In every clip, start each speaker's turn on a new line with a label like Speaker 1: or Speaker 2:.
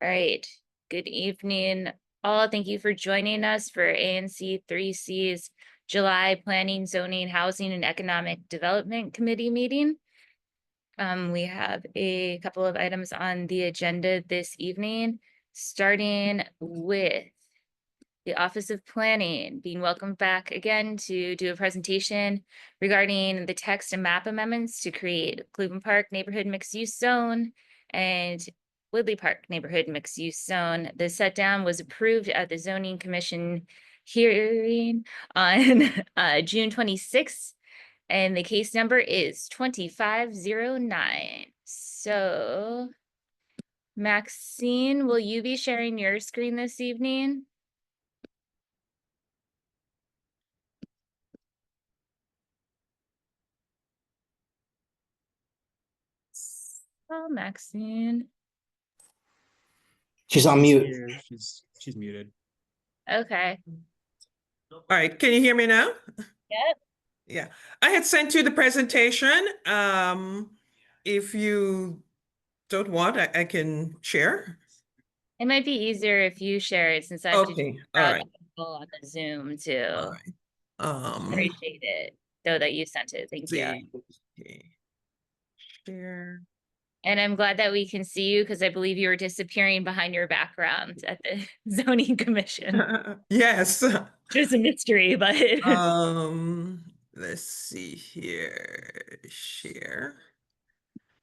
Speaker 1: All right. Good evening, all. Thank you for joining us for ANC3C's July Planning, Zoning, Housing, and Economic Development Committee meeting. We have a couple of items on the agenda this evening, starting with the Office of Planning being welcomed back again to do a presentation regarding the text and map amendments to create Cleveland Park Neighborhood Mixed Use Zone and Woodley Park Neighborhood Mixed Use Zone. The set down was approved at the Zoning Commission hearing on June 26th, and the case number is 2509. So, Maxine, will you be sharing your screen this evening? Oh, Maxine.
Speaker 2: She's on mute.
Speaker 3: Here. She's muted.
Speaker 1: Okay.
Speaker 4: All right, can you hear me now?
Speaker 1: Yep.
Speaker 4: Yeah, I had sent you the presentation. If you don't want, I can share.
Speaker 1: It might be easier if you share it since I have to
Speaker 4: Okay, all right.
Speaker 1: people on the Zoom too.
Speaker 4: All right.
Speaker 1: Appreciate it, though, that you sent it. Thank you.
Speaker 4: Okay. Share.
Speaker 1: And I'm glad that we can see you because I believe you were disappearing behind your background at the zoning commission.
Speaker 4: Yes.
Speaker 1: Which is a mystery, but
Speaker 4: let's see here. Share.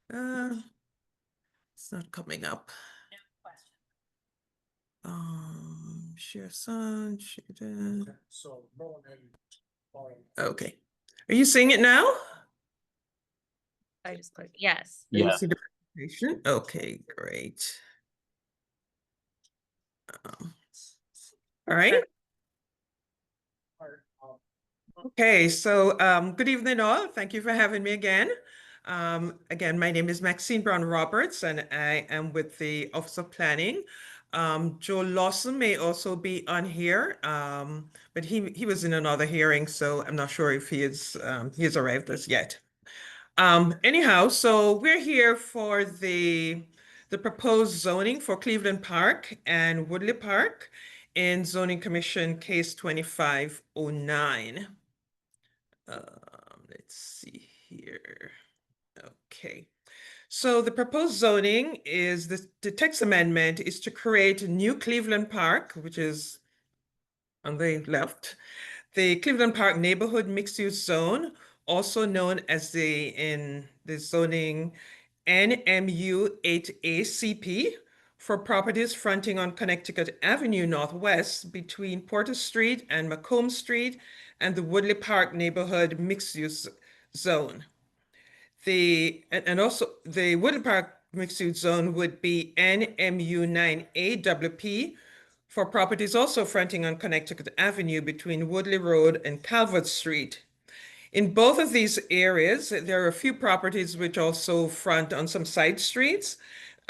Speaker 4: It's not coming up. Share sun. Okay. Are you seeing it now?
Speaker 1: I just clicked yes.
Speaker 4: You see the presentation? Okay, great. All right. Okay, so good evening all. Thank you for having me again. Again, my name is Maxine Brown Roberts, and I am with the Office of Planning. Joe Lawson may also be on here, but he was in another hearing, so I'm not sure if he has arrived as yet. Anyhow, so we're here for the proposed zoning for Cleveland Park and Woodley Park in Zoning Commission Case 2509. Let's see here. Okay. So the proposed zoning is the text amendment is to create a new Cleveland Park, which is on the left, the Cleveland Park Neighborhood Mixed Use Zone, also known as in the zoning NMU 8ACP, for properties fronting on Connecticut Avenue Northwest between Porter Street and Macomb Street and the Woodley Park Neighborhood Mixed Use Zone. And also the Woodley Park Mixed Use Zone would be NMU 9AWP for properties also fronting on Connecticut Avenue between Woodley Road and Calvert Street. In both of these areas, there are a few properties which also front on some side streets,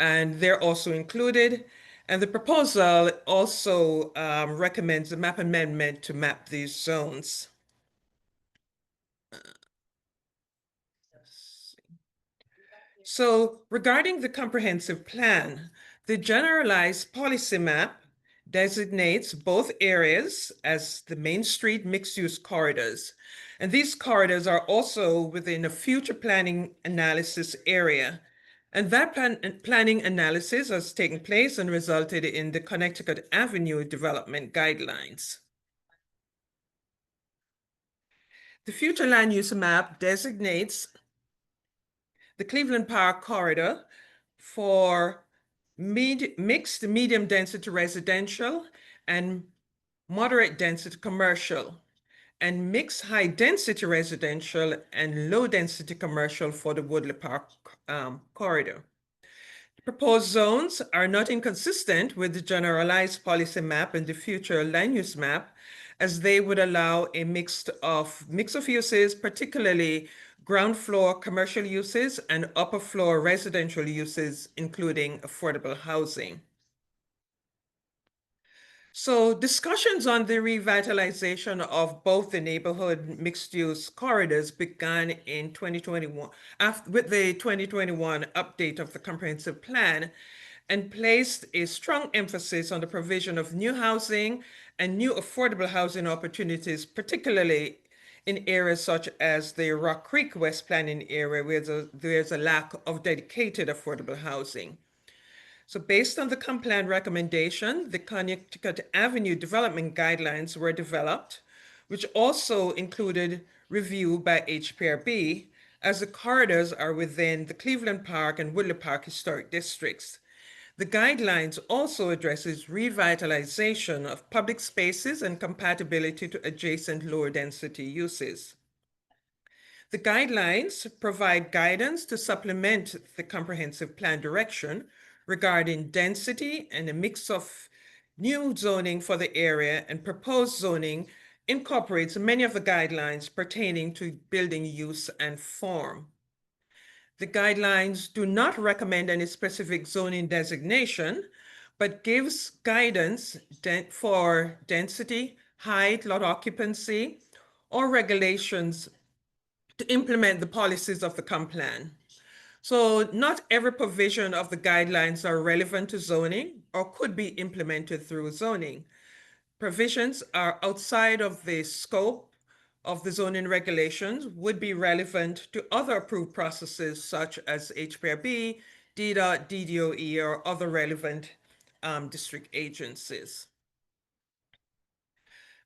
Speaker 4: and they're also included. And the proposal also recommends a map amendment to map these zones. So regarding the comprehensive plan, the generalized policy map designates both areas as the Main Street mixed-use corridors. And these corridors are also within a future planning analysis area. And that planning analysis has taken place and resulted in the Connecticut Avenue Development Guidelines. The future land use map designates the Cleveland Park corridor for mixed medium density residential and moderate density commercial, and mixed high density residential and low density commercial for the Woodley Park corridor. The proposed zones are not inconsistent with the generalized policy map and the future land use map, as they would allow a mix of uses, particularly ground floor commercial uses and upper floor residential uses, including affordable housing. So discussions on the revitalization of both the neighborhood mixed-use corridors began in 2021 with the 2021 update of the comprehensive plan. and placed a strong emphasis on the provision of new housing and new affordable housing opportunities, particularly in areas such as the Rock Creek West Planning area, where there's a lack of dedicated affordable housing. So based on the Complan recommendation, the Connecticut Avenue Development Guidelines were developed, which also included review by HPRB, as the corridors are within the Cleveland Park and Woodley Park historic districts. The guidelines also addresses revitalization of public spaces and compatibility to adjacent lower density uses. The guidelines provide guidance to supplement the comprehensive plan direction regarding density and a mix of new zoning for the area, and proposed zoning incorporates many of the guidelines pertaining to building use and form. The guidelines do not recommend any specific zoning designation, but gives guidance for density, height, lot occupancy, or regulations to implement the policies of the comp plan. So not every provision of the guidelines are relevant to zoning or could be implemented through zoning. Provisions are outside of the scope of the zoning regulations would be relevant to other approved processes such as HPRB, DDOT, DDOE, or other relevant district agencies.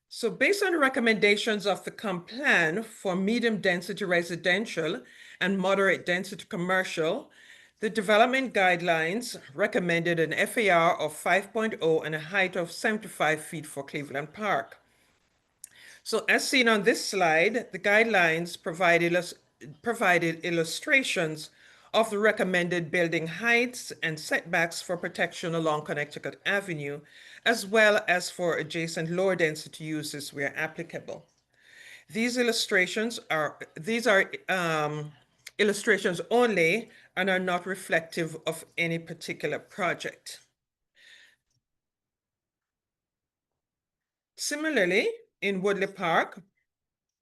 Speaker 4: So based on the recommendations of the comp plan for medium density residential and moderate density commercial, the development guidelines recommended an FAR of 5.0 and a height of 75 feet for Cleveland Park. So as seen on this slide, the guidelines provided illustrations of the recommended building heights and setbacks for protection along Connecticut Avenue, as well as for adjacent lower density uses where applicable. These illustrations are illustrations only and are not reflective of any particular project. Similarly, in Woodley Park,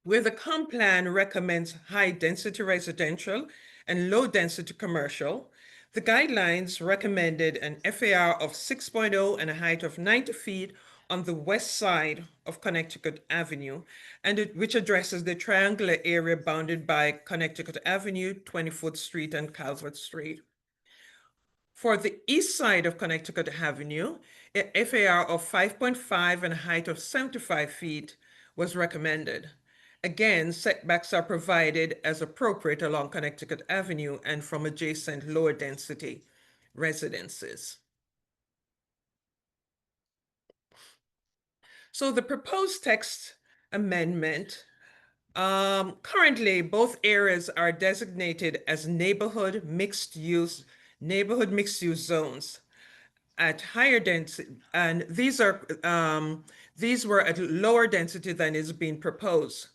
Speaker 4: where the comp plan recommends high-density residential and low-density commercial, the guidelines recommended an FAR of 6.0 and a height of 90 feet on the west side of Connecticut Avenue, which addresses the triangular area bounded by Connecticut Avenue, 24th Street, and Calvert Street. For the east side of Connecticut Avenue, a FAR of 5.5 and a height of 75 feet was recommended. Again, setbacks are provided as appropriate along Connecticut Avenue and from adjacent lower density residences. So the proposed text amendment, currently both areas are designated as neighborhood mixed use zones at higher density, and these were at lower density than is being proposed.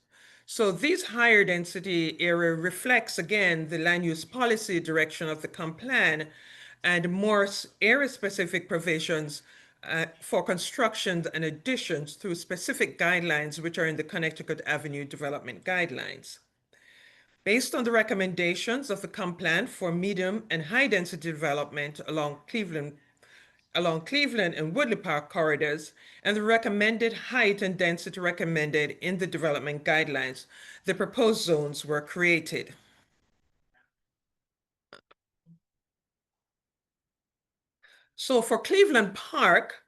Speaker 4: So these higher density area reflects again the land use policy direction of the comp plan and more area specific provisions for constructions and additions through specific guidelines which are in the Connecticut Avenue Development Guidelines. Based on the recommendations of the comp plan for medium and high density development along Cleveland and Woodley Park corridors, and the recommended height and density recommended in the development guidelines, the proposed zones were created. So for Cleveland Park,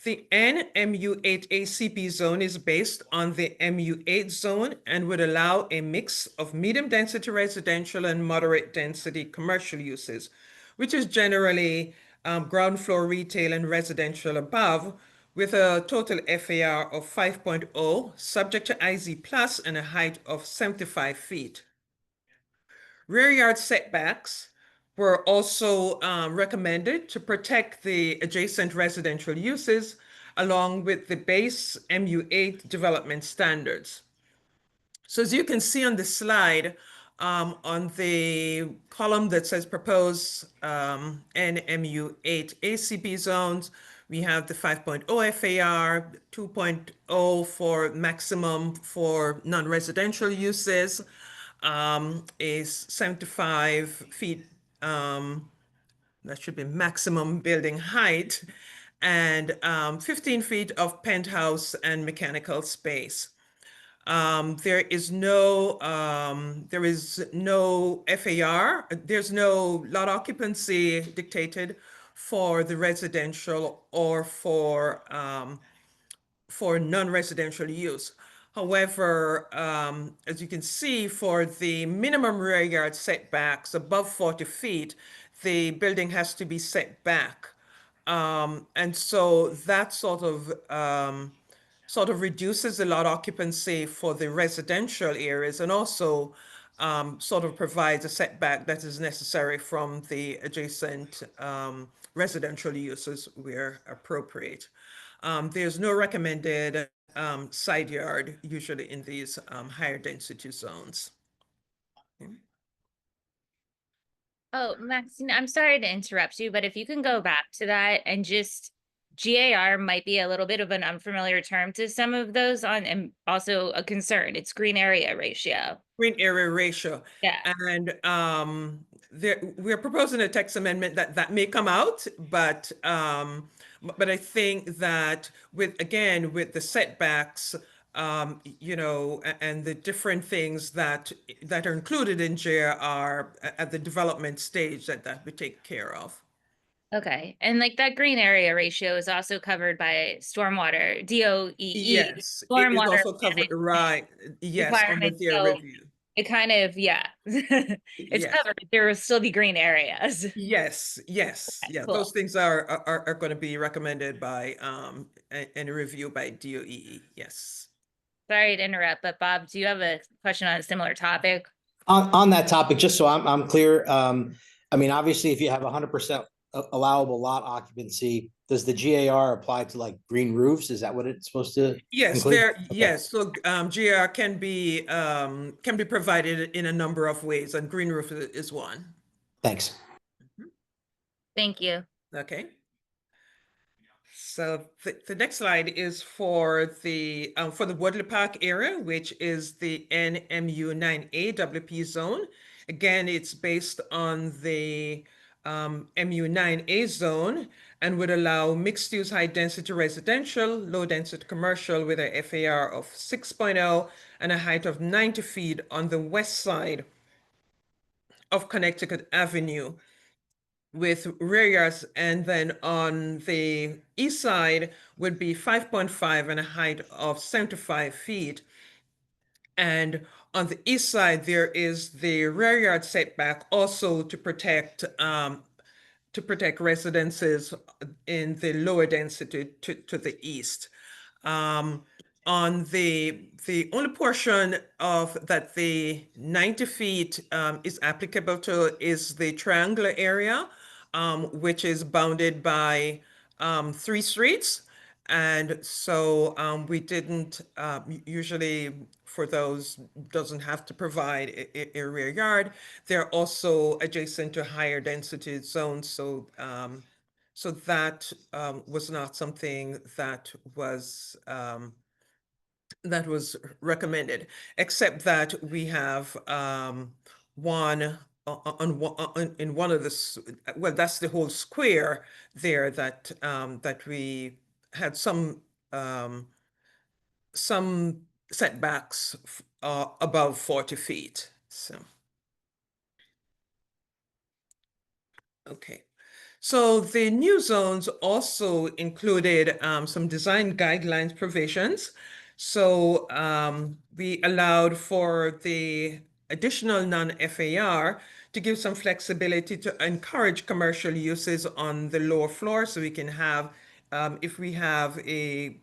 Speaker 4: the NMU8 ACP zone is based on the MU8 zone and would allow a mix of medium density residential and moderate density commercial uses, which is generally ground floor retail and residential above, with a total FAR of 5.0, subject to IZ plus and a height of 75 feet. Rear yard setbacks were also recommended to protect the adjacent residential uses along with the base MU8 development standards. So as you can see on the slide, on the column that says proposed NMU8 ACP zones, we have the 5.0 FAR, 2.0 for maximum for non-residential uses, is 75 feet that should be maximum building height, and 15 feet of penthouse and mechanical space. There is no FAR. There's no lot occupancy dictated for the residential or for non-residential use. However, as you can see, for the minimum rear yard setbacks above 40 feet, the building has to be set back. And so that sort of reduces the lot occupancy for the residential areas, and also sort of provides a setback that is necessary from the adjacent residential uses where appropriate. There's no recommended side yard usually in these higher density zones. Okay.
Speaker 1: Oh, Maxine, I'm sorry to interrupt you, but if you can go back to that and just GAR might be a little bit of an unfamiliar term to some of those on, and also a concern. It's green area ratio.
Speaker 4: Green area ratio.
Speaker 1: Yeah.
Speaker 4: And we're proposing a text amendment that may come out, but I think that with the setbacks, and the different things that are included in JR at the development stage, that we take care of.
Speaker 1: Okay. And like that green area ratio is also covered by stormwater, DOEE.
Speaker 4: Yes, it is
Speaker 1: stormwater
Speaker 4: also covered, right? Yes, under
Speaker 1: requirements.
Speaker 4: their
Speaker 1: So
Speaker 4: review.
Speaker 1: it kind of, yeah, it's
Speaker 4: Yes.
Speaker 1: covered. There will still be green areas.
Speaker 4: Yes, yes,
Speaker 1: Okay,
Speaker 4: yeah.
Speaker 1: cool.
Speaker 4: Those things are going to be recommended by and reviewed by DOEE. Yes.
Speaker 1: Sorry to interrupt, but Bob, do you have a question on a similar topic?
Speaker 2: On that topic, just so I'm clear, I mean, obviously, if you have 100% allowable lot occupancy, does the GAR apply to like green roofs? Is that what it's supposed to
Speaker 4: Yes,
Speaker 2: include? Okay.
Speaker 4: yes. So GR can be provided in a number of ways, and green roof is one.
Speaker 2: Thanks.
Speaker 1: Thank you.
Speaker 4: Okay. So the next slide is for the Woodley Park area, which is the NMU 9A WP zone. Again, it's based on the MU 9A zone and would allow mixed-use high-density residential, low-density commercial with a FAR of 6.0 and a height of 90 feet on the west side of Connecticut Avenue, with rear yards, and then on the east side would be 5.5 and a height of 75 feet. And on the east side, there is the rear yard setback also to protect residences in the lower density to the east. On the only portion of that the 90 feet is applicable to is the triangular area, which is bounded by 3 streets. And so we didn't usually, for those, doesn't have to provide a rear yard. They're also adjacent to higher density zones. So so that was not something that was recommended, except that we have one in one of the, well, that's the whole square there that that we had some setbacks above 40 feet. So, okay. So the new zones also included some design guidelines provisions. So we allowed for the additional non-FAR to give some flexibility to encourage commercial uses on the lower floor. So we can have, if we have a,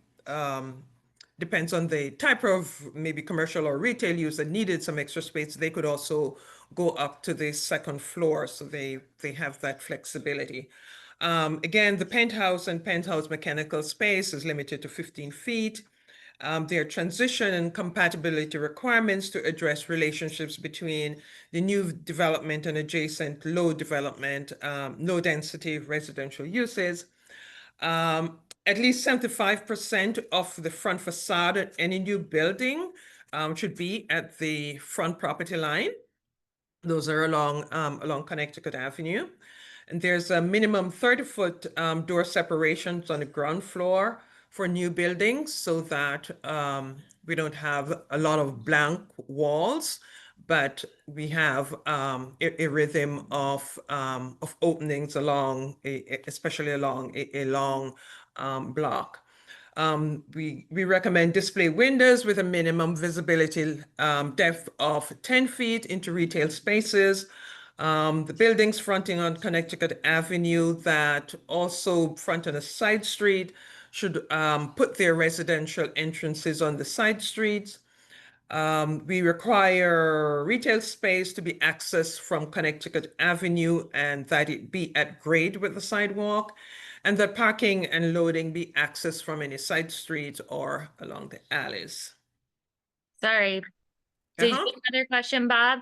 Speaker 4: depends on the type of maybe commercial or retail use that needed some extra space, they could also go up to the second floor. So they have that flexibility. Again, the penthouse and penthouse mechanical space is limited to 15 feet. There are transition and compatibility requirements to address relationships between the new development and adjacent low development, low density residential uses. At least 75% of the front facade at any new building should be at the front property line. Those are along Connecticut Avenue. And there's a minimum 30-foot door separations on the ground floor for new buildings so that we don't have a lot of blank walls, but we have a rhythm of openings along, especially along a long block. We recommend display windows with a minimum visibility depth of 10 feet into retail spaces. The buildings fronting on Connecticut Avenue that also front on a side street should put their residential entrances on the side streets. We require retail space to be accessed from Connecticut Avenue and that it be at grade with the sidewalk, and that parking and loading be accessed from any side streets or along the alleys.
Speaker 1: Sorry. Did you
Speaker 4: Uh-huh.
Speaker 1: have another question, Bob?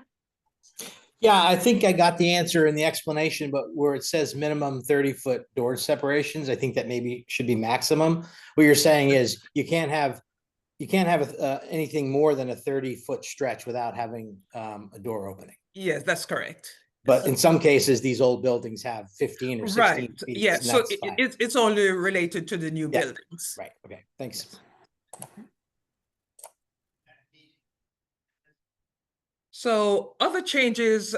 Speaker 2: Yeah, I think I got the answer in the explanation, but where it says minimum 30-foot door separations, I think that maybe should be maximum. What you're saying is you can't have anything more than a 30-foot stretch without having a door opening.
Speaker 4: Yes, that's correct.
Speaker 2: But in some cases, these old buildings have 15 or 16
Speaker 4: Right.
Speaker 2: feet.
Speaker 4: Yeah.
Speaker 2: and
Speaker 4: So
Speaker 2: that's fine.
Speaker 4: it's only related to the new
Speaker 2: Yeah.
Speaker 4: buildings.
Speaker 2: Right. Okay. Thanks.
Speaker 4: So other changes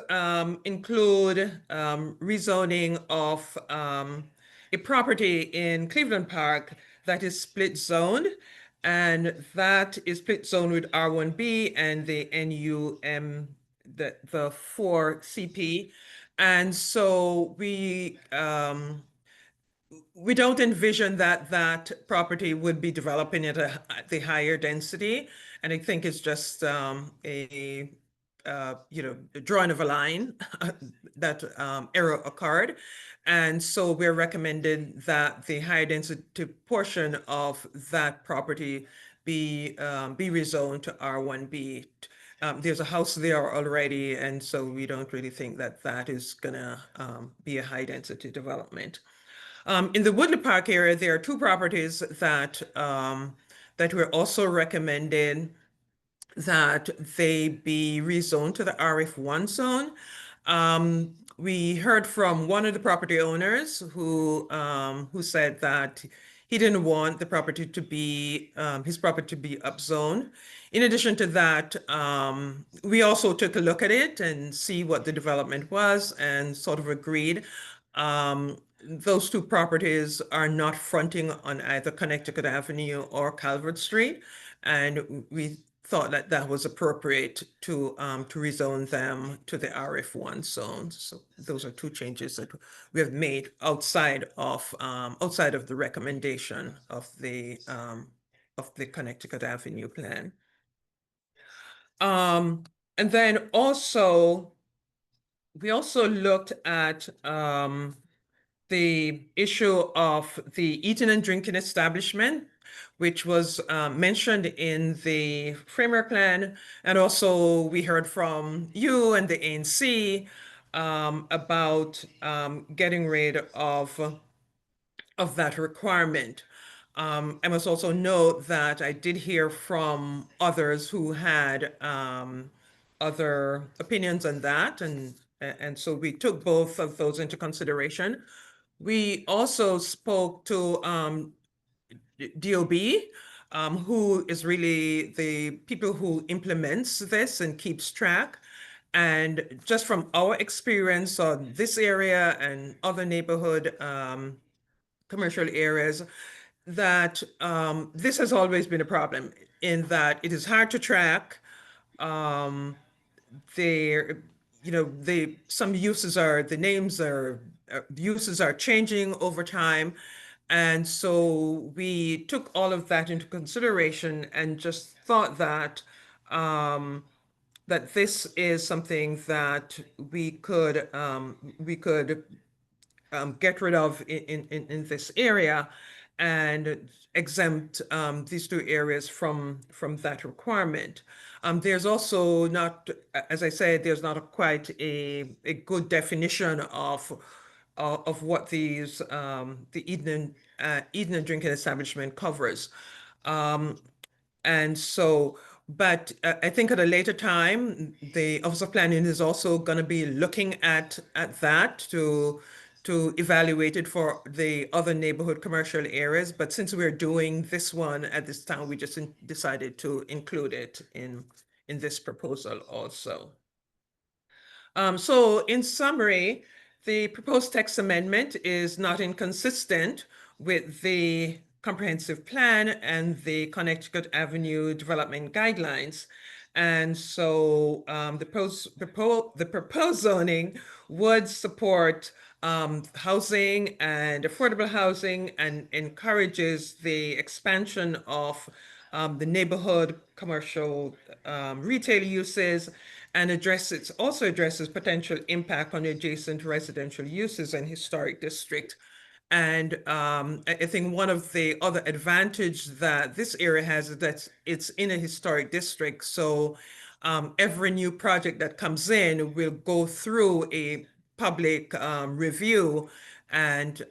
Speaker 4: include rezoning of a property in Cleveland Park that is split zoned, and that is split zoned with R1B and the NUM, the 4CP. And so we don't envision that that property would be developing at the higher density. And I think it's just a drawing of a line that error occurred. And so we're recommending that the higher density portion of that property be rezoned to R1B. There's a house there already, and so we don't really think that that is gonna be a high density development. In the Woodley Park area, there are two properties that that we're also recommending that they be rezoned to the RF1 zone. We heard from one of the property owners who said that he didn't want the property to be his property to be upzoned. In addition to that, we also took a look at it and see what the development was and sort of agreed. Those two properties are not fronting on either Connecticut Avenue or Calvert Street, and we thought that that was appropriate to rezone them to the RF1 zone. So those are two changes that we have made outside of the recommendation of the Connecticut Avenue plan. And then also we also looked at the issue of the eating and drinking establishment, which was mentioned in the framework plan. And also we heard from you and the ANC about getting rid of that requirement. I must also note that I did hear from others who had other opinions on that, and so we took both of those into consideration. We also spoke to DOB, who is really the people who implements this and keeps track. And just from our experience on this area and other neighborhood commercial areas, that this has always been a problem in that it is hard to track. There, some uses are, the names are, uses are changing over time. And so we took all of that into consideration and just thought that that this is something that we could get rid of in this area and exempt these two areas from that requirement. There's also not, as I said, there's not quite a good definition of what these the eating and drinking establishment covers. And so, but I think at a later time, the Office of Planning is also going to be looking at that to evaluate it for the other neighborhood commercial areas. But since we're doing this one at this time, we just decided to include it in this proposal also. So in summary, the proposed text amendment is not inconsistent with the comprehensive plan and the Connecticut Avenue development guidelines. And so the proposed zoning would support housing and affordable housing and encourages the expansion of the neighborhood commercial retail uses, and also addresses potential impact on adjacent residential uses and historic district. And I think one of the other advantage that this area has is that it's in a historic district. So every new project that comes in will go through a public review, and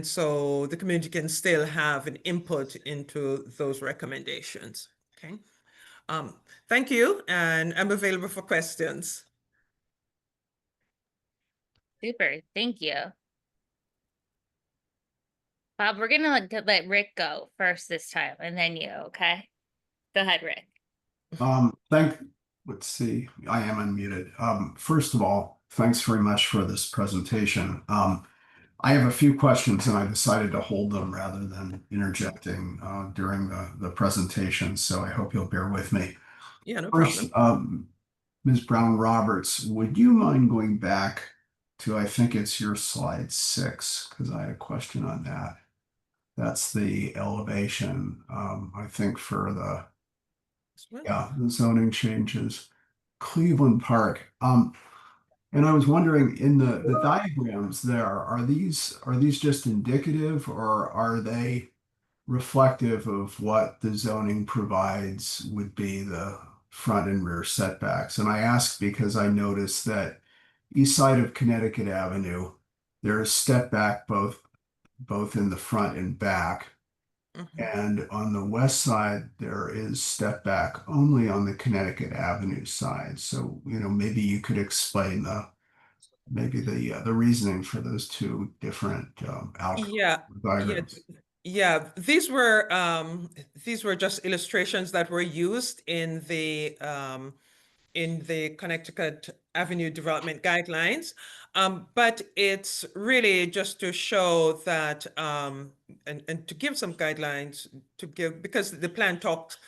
Speaker 4: so the community can still have an input into those recommendations. Okay. Thank you, and I'm available for questions.
Speaker 1: Super, thank you. Bob, we're gonna let Rick go first this time, and then you, okay? Go ahead, Rick.
Speaker 5: Let's see, I am unmuted. First of all, thanks very much for this presentation. I have a few questions and I decided to hold them rather than interjecting during the presentation, so I hope you'll bear with me.
Speaker 4: Yeah, no
Speaker 5: First,
Speaker 4: problem.
Speaker 5: Ms. Brown Roberts, would you mind going back to, I think it's your slide 6, because I had a question on that. That's the elevation, I think for the the zoning changes. Cleveland Park. And I was wondering, in the diagrams there, are these just indicative, or are they reflective of what the zoning provides would be the front and rear setbacks? And I ask because I noticed that east side of Connecticut Avenue, there is step back both in the front and back. And on the west side, there is step back only on the Connecticut Avenue side. So, maybe you could explain the reasoning for those two different diagrams.
Speaker 4: Yeah. These were just illustrations that were used in the Connecticut Avenue Development Guidelines. But it's really just to show that, and to give some guidelines because the plan talks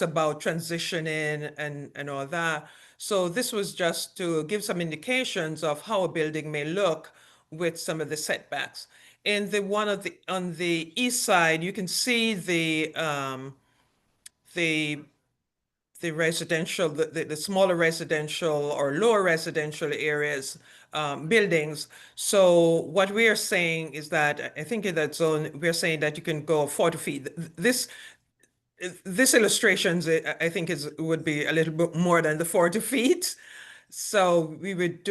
Speaker 4: about transitioning and all that. So this was just to give some indications of how a building may look with some of the setbacks. In the one on the east side, you can see the residential, the smaller residential or lower residential areas, buildings. So what we are saying is that, I think in that zone, we're saying that you can go 40 feet. This illustrations, I think would be a little bit more than the 40 feet. So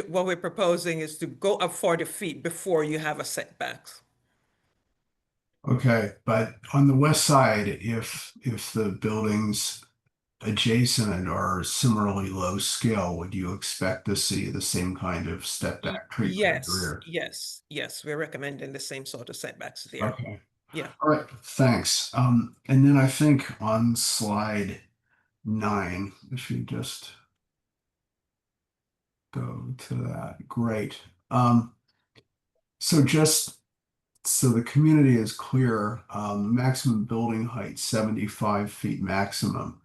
Speaker 4: what we're proposing is to go up 40 feet before you have a setback.
Speaker 5: Okay, but on the west side, if the buildings adjacent are similarly low scale, would you expect to see the same kind of step back treatment rear?
Speaker 4: Yes, we're recommending the same sort of setbacks there.
Speaker 5: Okay.
Speaker 4: Yeah.
Speaker 5: All right, thanks. And then I think on slide 9, if you just go to that, great. So just so the community is clear, maximum building height 75 feet maximum.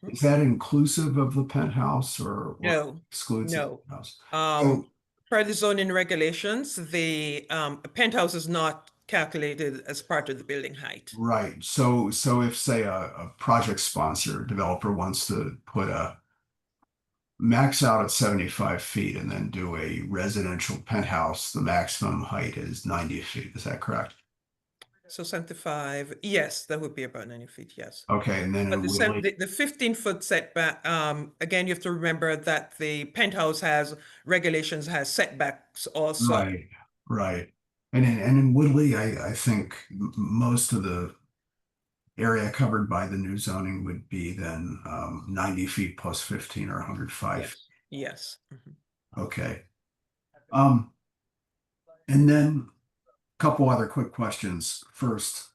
Speaker 5: Is that inclusive of the penthouse or
Speaker 4: No,
Speaker 5: excludes
Speaker 4: no.
Speaker 5: the penthouse?
Speaker 4: Per the zoning regulations, the penthouse is not calculated as part of the building height.
Speaker 5: Right. So if, say, a project sponsor developer wants to put a max out at 75 feet and then do a residential penthouse, the maximum height is 90 feet. Is that correct?
Speaker 4: So 75, yes, that would be about 90 feet, yes.
Speaker 5: Okay, and then
Speaker 4: But the 15-foot setback, again, you have to remember that the penthouse has setbacks also.
Speaker 5: Right. And in Woodley, I think most of the area covered by the new zoning would be then 90 feet plus 15 or 105.
Speaker 4: Yes.
Speaker 5: Okay. And then a couple other quick questions. First,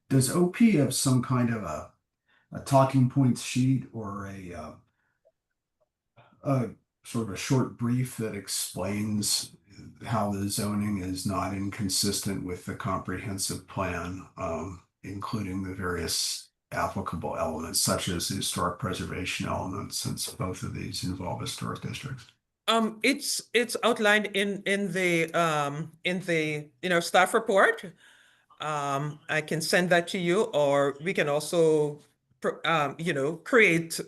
Speaker 5: does OP have some kind of a talking points sheet or a sort of a short brief that explains how the zoning is not inconsistent with the comprehensive plan, including the various applicable elements, such as the historic preservation elements, since both of these involve historic districts?
Speaker 4: It's outlined in the staff report. I can send that to you, or we can also create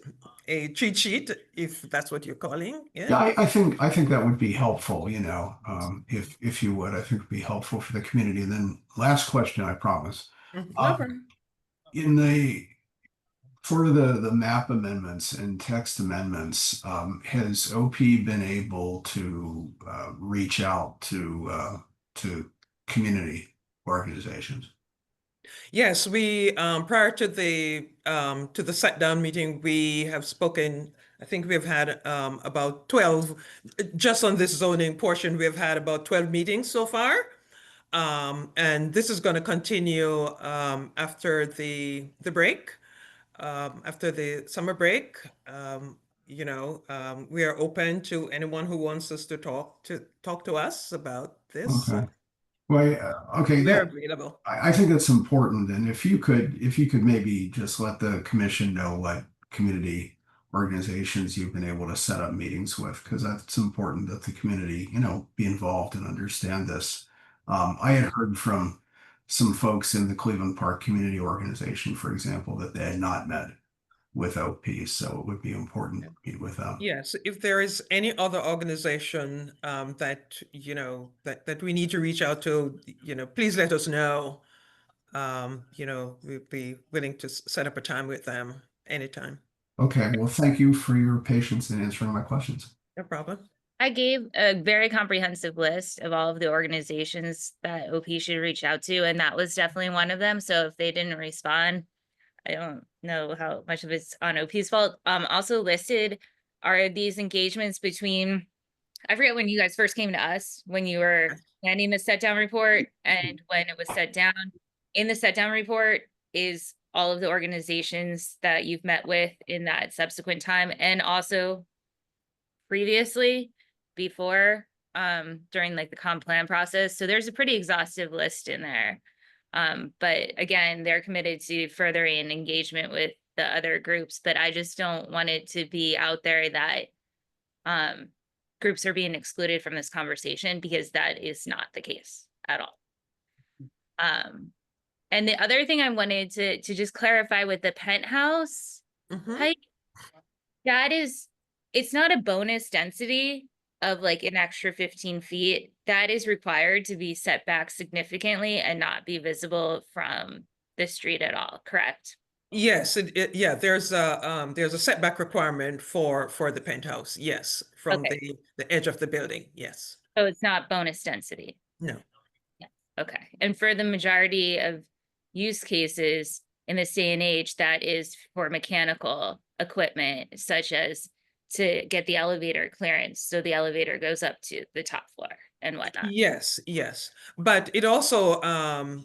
Speaker 4: a cheat sheet if that's what you're calling.
Speaker 5: Yeah, I think that would be helpful, if you would, I think it'd be helpful for the community. And then last question, I promise.
Speaker 4: No
Speaker 5: Um,
Speaker 4: problem.
Speaker 5: In the for the map amendments and text amendments, has OP been able to reach out to community organizations?
Speaker 4: Yes, we prior to the Setdown meeting, we have spoken. I think we've had about 12 just on this zoning portion. We've had about 12 meetings so far. And this is going to continue after the break, after the summer break. We are open to anyone who wants us to talk to us about this.
Speaker 5: Okay. Well, okay,
Speaker 4: We're
Speaker 5: that
Speaker 4: available.
Speaker 5: I think that's important. And if you could maybe just let the commission know what community organizations you've been able to set up meetings with, because that's important that the community, be involved and understand this. I had heard from some folks in the Cleveland Park Community Organization, for example, that they had not met with OP, so it would be important to meet with them.
Speaker 4: Yes, if there is any other organization that that we need to reach out to, please let us know. We'd be willing to set up a time with them anytime.
Speaker 5: Okay, well, thank you for your patience in answering my questions.
Speaker 4: No problem.
Speaker 1: I gave a very comprehensive list of all of the organizations that OP should reach out to, and that was definitely one of them. So if they didn't respond, I don't know how much of it's on OP's fault. Also listed are these engagements between, I forget when you guys first came to us, when you were planning the set down report and when it was set down. In the set down report is all of the organizations that you've met with in that subsequent time, and also previously before during like the comp plan process. So there's a pretty exhaustive list in there. But again, they're committed to furthering engagement with the other groups, but I just don't want it to be out there that groups are being excluded from this conversation, because that is not the case at all. And the other thing I wanted to just clarify with the penthouse height, it's not a bonus density of like an extra 15 feet. That is required to be set back significantly and not be visible from the street at all, correct?
Speaker 4: Yes, there's a setback requirement for the penthouse. Yes, from
Speaker 1: Okay.
Speaker 4: the edge of the building. Yes.
Speaker 1: So it's not bonus density.
Speaker 4: No.
Speaker 1: Okay. And for the majority of use cases in this day and age, that is for mechanical equipment, such as to get the elevator clearance, so the elevator goes up to the top floor and whatnot.
Speaker 4: Yes, but it also,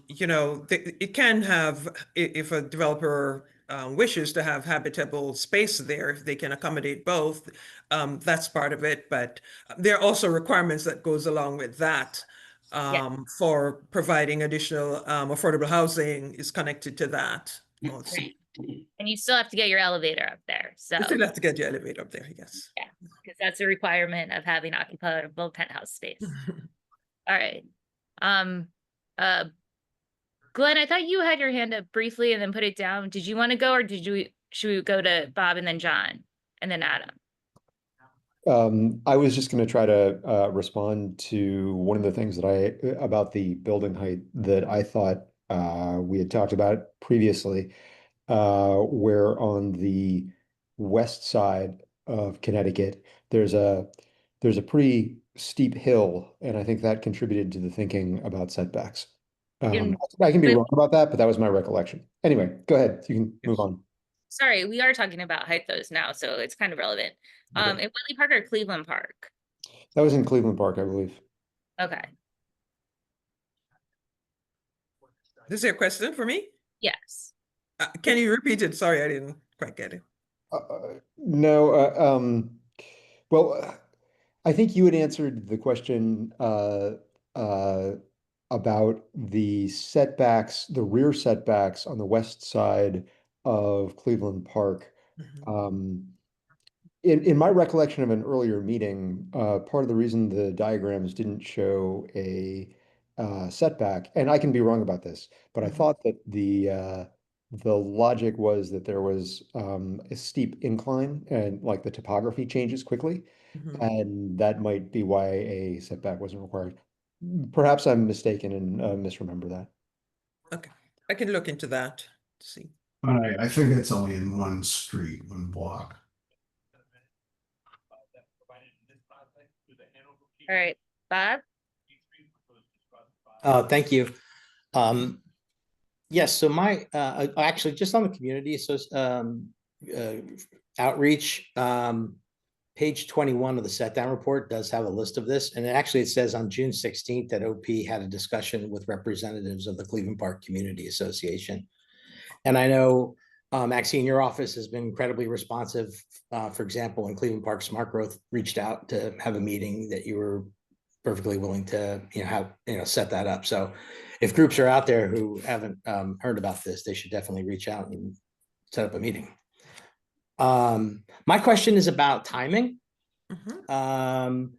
Speaker 4: it can have, if a developer wishes to have habitable space there, if they can accommodate both, that's part of it. But there are also requirements that goes along with that. For providing additional affordable housing is connected to that also.
Speaker 1: And you still have to get your elevator up there. So
Speaker 4: You still have to get your elevator up there, yes.
Speaker 1: yeah, because that's a requirement of having occupiable penthouse space. All right. Glenn, I thought you had your hand up briefly and then put it down. Did you want to go, or should we go to Bob and then John and then Adam?
Speaker 6: I was just going to try to respond to one of the things that about the building height that I thought we had talked about previously, where on the west side of Connecticut, there's a pretty steep hill, and I think that contributed to the thinking about setbacks. I can be wrong about that, but that was my recollection. Anyway, go ahead. You can move on.
Speaker 1: Sorry, we are talking about height those now, so it's kind of relevant.
Speaker 6: Okay.
Speaker 1: In Woodley Park or Cleveland Park?
Speaker 6: That was in Cleveland Park, I believe.
Speaker 1: Okay.
Speaker 4: This is your question for me?
Speaker 1: Yes.
Speaker 4: Can you repeat it? Sorry, I didn't quite get it.
Speaker 6: No, well, I think you had answered the question uh, about the setbacks, the rear setbacks on the west side of Cleveland Park.
Speaker 4: Mhm.
Speaker 6: In my recollection of an earlier meeting, part of the reason the diagrams didn't show a setback, and I can be wrong about this, but I
Speaker 4: Mhm.
Speaker 6: thought that the logic was that there was a steep incline and like the topography changes quickly,
Speaker 4: Mhm.
Speaker 6: and that might be why a setback wasn't required. Perhaps I'm mistaken and misremember that.
Speaker 4: Okay, I can look into that to see.
Speaker 5: I think it's only in one street, one block.
Speaker 1: All right, Bob?
Speaker 2: Thank you. Yes, so my actually just on the community uh, outreach, page 21 of the Setdown report does have a list of this, and actually it says on June 16th that OP had a discussion with representatives of the Cleveland Park Community Association. And I know, Maxine, your office has been incredibly responsive. For example, when Cleveland Park Smart Growth reached out to have a meeting, that you were perfectly willing to, set that up. So if groups are out there who haven't heard about this, they should definitely reach out and set up a meeting. My question is about timing.
Speaker 4: Mhm.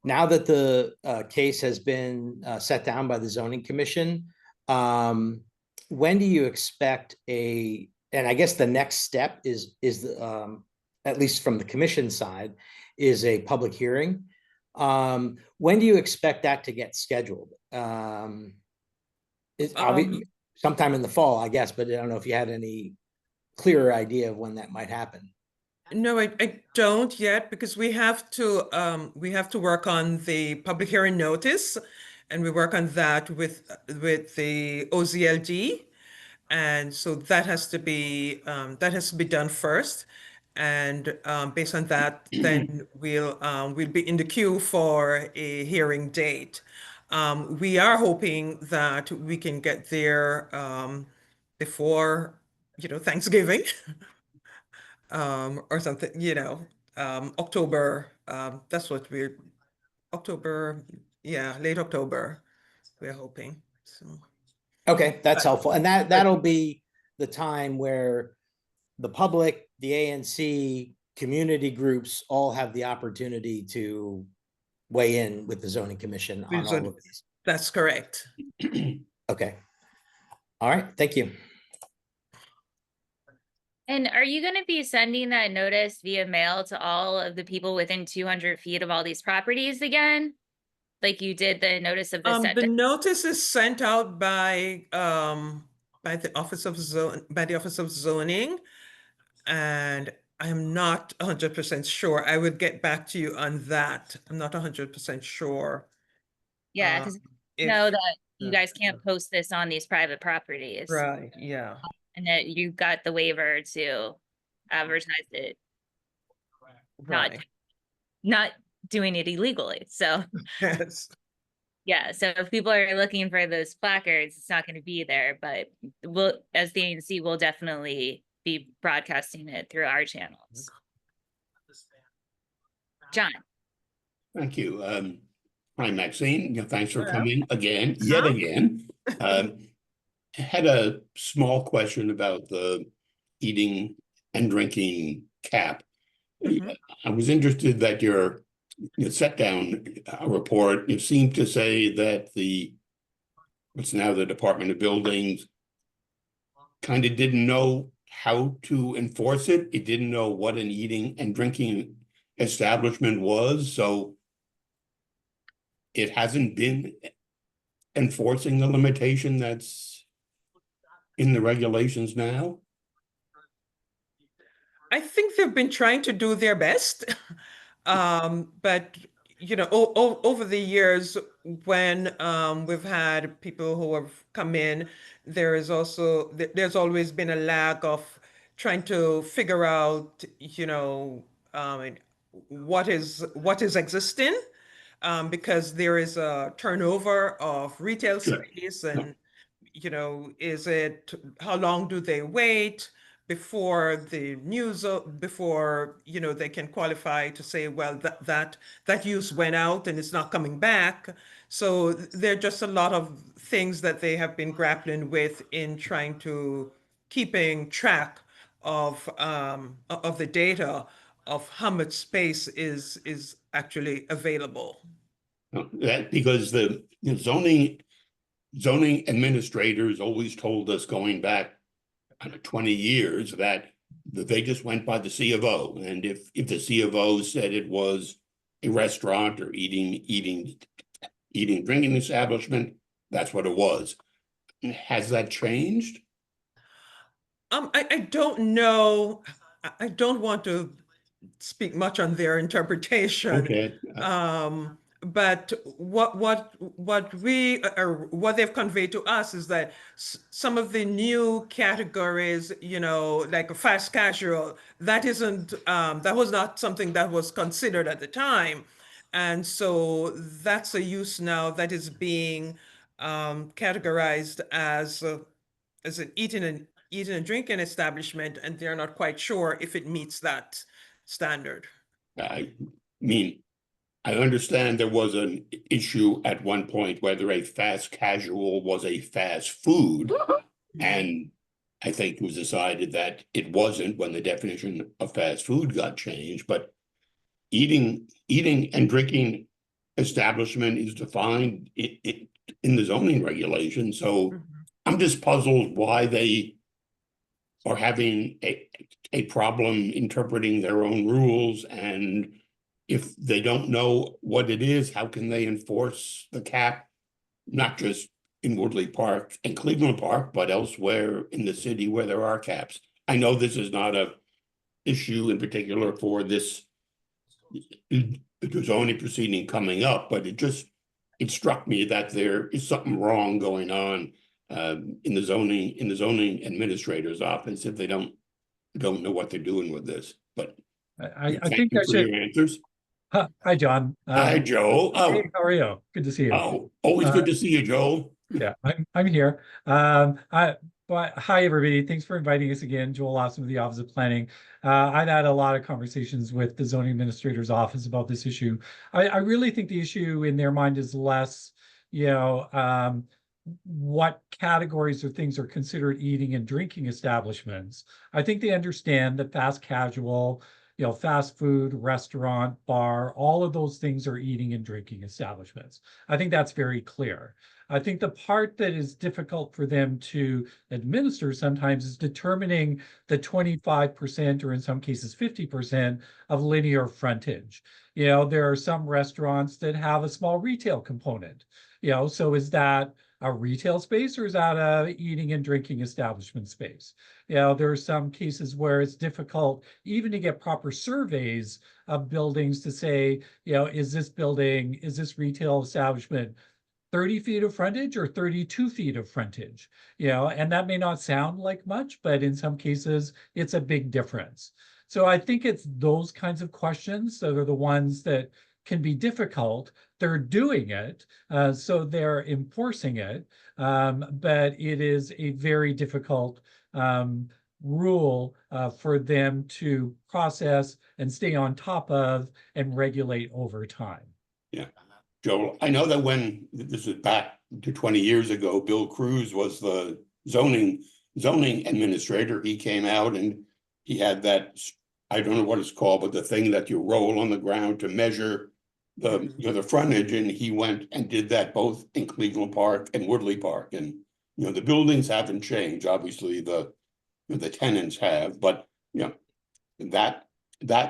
Speaker 2: Now that the case has been set down by the zoning commission, when do you expect and I guess the next step is at least from the commission side, is a public hearing. When do you expect that to get scheduled? It's sometime in the fall, I guess, but I don't know if you had any clearer idea of when that might happen.
Speaker 4: No, I don't yet, because we have to work on the public hearing notice, and we work on that with the OZLD. And so that has to be done first. And based on that, then we'll be in the queue for a hearing date. We are hoping that we can get there before, Thanksgiving. Or something, October. That's what October, yeah, late October, we're hoping. So,
Speaker 2: Okay, that's helpful. And that'll be the time where the public, the ANC, community groups all have the opportunity to weigh in with the zoning commission on all of these.
Speaker 4: that's correct.
Speaker 2: Okay. All right, thank you.
Speaker 1: And are you going to be sending that notice via mail to all of the people within 200 feet of all these properties again? Like you did the notice of the
Speaker 4: The
Speaker 1: set?
Speaker 4: notice is sent out by the Office of Zoning, and I am not 100% sure. I would get back to you on that. I'm not 100% sure.
Speaker 1: Yeah,
Speaker 4: uh,
Speaker 1: because
Speaker 4: if
Speaker 1: know that you
Speaker 4: uh,
Speaker 1: guys can't post this on these private properties,
Speaker 4: right, yeah.
Speaker 1: and that you got the waiver to advertise it, not
Speaker 4: Right.
Speaker 1: not doing it illegally. So
Speaker 4: Yes.
Speaker 1: yeah, so if people are looking for those placards, it's not going to be there, but we'll, as the ANC, we'll definitely be broadcasting it through our channels. John.
Speaker 7: Thank you. Hi, Maxine. Thanks for
Speaker 4: Hello.
Speaker 7: coming again, yet again. Had a small question about the eating and drinking cap.
Speaker 4: Mhm.
Speaker 7: I was interested that your Setdown report, it seemed to say that what's now the Department of Buildings kind of didn't know how to enforce it. It didn't know what an eating and drinking establishment was. So it hasn't been enforcing the limitation that's in the regulations now?
Speaker 4: I think they've been trying to do their best. But over the years, when we've had people who have come in, there's always been a lack of trying to figure out, um, what is existing, because there is a turnover of retail
Speaker 7: Sure.
Speaker 4: space,
Speaker 7: No.
Speaker 4: you know, is it, how long do they wait before the news, before, you know, they can qualify to say, well, that use went out and it's not coming back. So there are just a lot of things that they have been grappling with in trying to keeping track of the data of how much space is actually available.
Speaker 7: That because the zoning administrators always told us going back 20 years that they just went by the C of O. And if the C of O said it was a restaurant or eating, drinking establishment, that's what it was. Has that changed?
Speaker 4: I don't know. I don't want to speak much on their interpretation.
Speaker 7: Okay.
Speaker 4: But what we, or what they've conveyed to us is that some of the new categories, you know, like a fast casual, that isn't, that was not something that was considered at the time. And so that's a use now that is being categorized as an eating and drinking establishment, and they're not quite sure if it meets that standard.
Speaker 7: I mean, I understand there was an issue at one point whether a fast casual was a fast food. And I think it was decided that it wasn't when the definition of fast food got changed, but eating and drinking establishment is defined in the zoning regulation. So I'm just puzzled why they are having a problem interpreting their own rules. And if they don't know what it is, how can they enforce the cap, not just in Woodley Park and Cleveland Park, but elsewhere in the city where there are caps? I know this is not a issue in particular for this zoning proceeding coming up, but it struck me that there is something wrong going on in the zoning administrator's office if they don't know what they're doing with this. But
Speaker 8: I
Speaker 7: thank
Speaker 8: think
Speaker 7: you
Speaker 8: I
Speaker 7: for
Speaker 8: should.
Speaker 7: your answers.
Speaker 8: Hi, John.
Speaker 7: Hi, Joel.
Speaker 8: Hey, how are you? Good to see you.
Speaker 7: Oh, always good to see you, Joel.
Speaker 8: Yeah, I'm here. But hi, everybody. Thanks for inviting us again. Joel Awesome with the Office of Planning. I've had a lot of conversations with the zoning administrator's office about this issue. I really think the issue in their mind is less, you know, what categories of things are considered eating and drinking establishments. I think they understand that fast casual, you know, fast food, restaurant, bar, all of those things are eating and drinking establishments. I think that's very clear. I think the part that is difficult for them to administer sometimes is determining the 25% or in some cases 50% of linear frontage. You know, there are some restaurants that have a small retail component, you know, so is that a retail space or is that a eating and drinking establishment space? You know, there are some cases where it's difficult even to get proper surveys of buildings to say, you know, is this retail establishment 30 feet of frontage or 32 feet of frontage? You know, and that may not sound like much, but in some cases it's a big difference. So I think it's those kinds of questions that are the ones that can be difficult. They're doing it, so they're enforcing it, but it is a very difficult rule for them to process and stay on top of and regulate over time.
Speaker 7: Yeah, Joel, I know that when this is back to 20 years ago, Bill Cruz was the zoning administrator. He came out and he had that, I don't know what it's called, but the thing that you roll on the ground to measure the frontage, and he went and did that both in Cleveland Park and Woodley Park. And the buildings haven't changed. Obviously, the tenants have, but that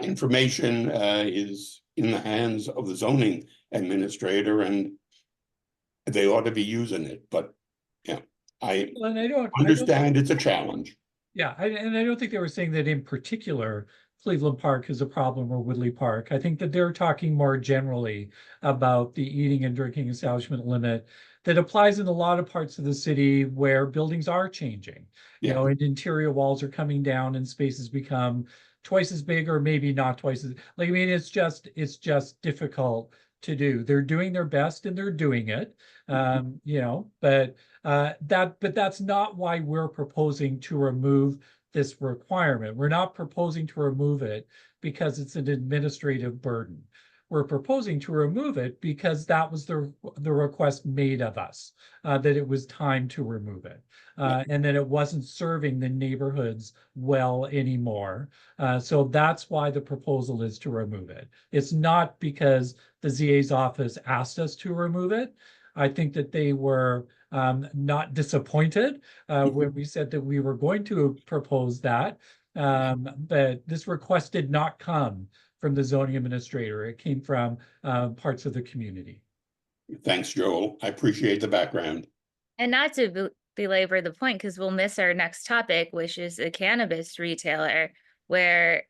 Speaker 7: information is in the hands of the zoning administrator, and they ought to be using it. But I understand it's a challenge.
Speaker 8: Yeah, and I don't think they were saying that in particular Cleveland Park is a problem or Woodley Park. I think that they're talking more generally about the eating and drinking establishment limit that applies in a lot of parts of the city where buildings are changing. You know, and interior walls are coming down and spaces become twice as big or maybe not twice as, like, I mean, it's just difficult to do. They're doing their best and they're doing it, you know, but But that's not why we're proposing to remove this requirement. We're not proposing to remove it because it's an administrative burden. We're proposing to remove it because that was the request made of us, that it was time to remove it, and that it wasn't serving the neighborhoods well anymore. So that's why the proposal is to remove it. It's not because the ZA's office asked us to remove it. I think that they were not disappointed when we said that we were going to propose that. But this request did not come from the zoning administrator. It came from parts of the community.
Speaker 7: Thanks, Joel. I appreciate the background.
Speaker 1: And not to belabor the point, because we'll miss our next topic, which is a cannabis retailer, where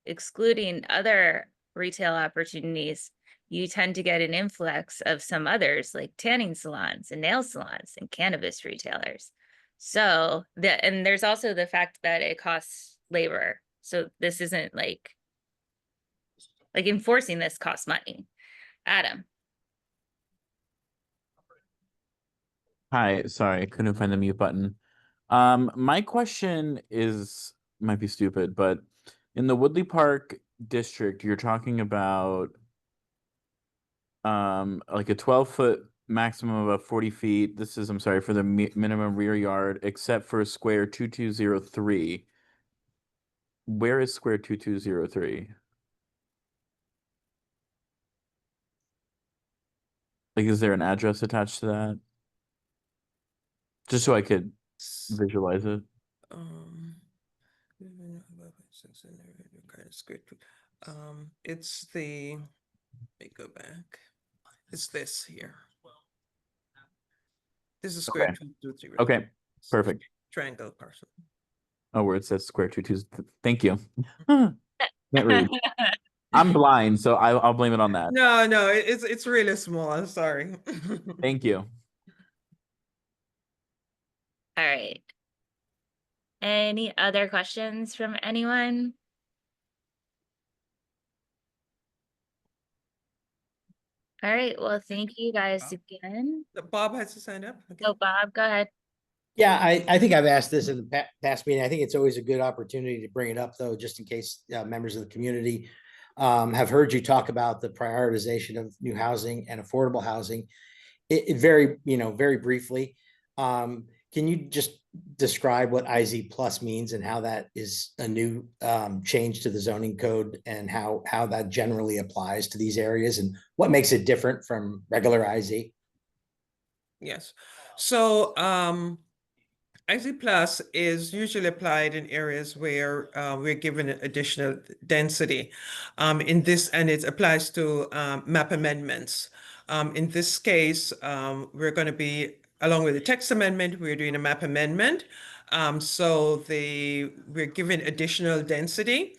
Speaker 1: excluding other retail opportunities, you tend to get an influx of some others like tanning salons and nail salons and cannabis retailers. So and there's also the fact that it costs labor. So this isn't like enforcing this costs money. Adam.
Speaker 9: Hi, sorry, I couldn't find the mute button. My question might be stupid, but in the Woodley Park district, you're talking about like a 12-foot maximum of 40 feet. This is, I'm sorry, for the minimum rear yard, except for square 2203. Where is square 2203? Like, is there an address attached to that? Just so I could visualize it.
Speaker 4: It's the, let me go back. It's this here. This is square
Speaker 9: Okay.
Speaker 4: 223.
Speaker 9: Okay, perfect.
Speaker 4: Triangle parcel.
Speaker 9: Oh, where it says square 22. Thank you. Can't read. I'm blind, so I'll blame it on that.
Speaker 4: No, it's really small. I'm sorry.
Speaker 9: Thank you.
Speaker 1: All right. Any other questions from anyone? All right, well, thank you guys again.
Speaker 4: Bob has to sign up. Okay.
Speaker 1: Oh, Bob, go ahead.
Speaker 2: Yeah, I think I've asked this in the past meeting. I think it's always a good opportunity to bring it up, though, just in case members of the community have heard you talk about the prioritization of new housing and affordable housing. It very briefly. Can you just describe what IZ Plus means and how that is a new change to the zoning code and how that generally applies to these areas and what makes it different from regular IZ?
Speaker 4: Yes. So IZ Plus is usually applied in areas where we're given additional density. And it applies to map amendments. In this case, we're going to be, along with the text amendment, we're doing a map amendment. So we're given additional density.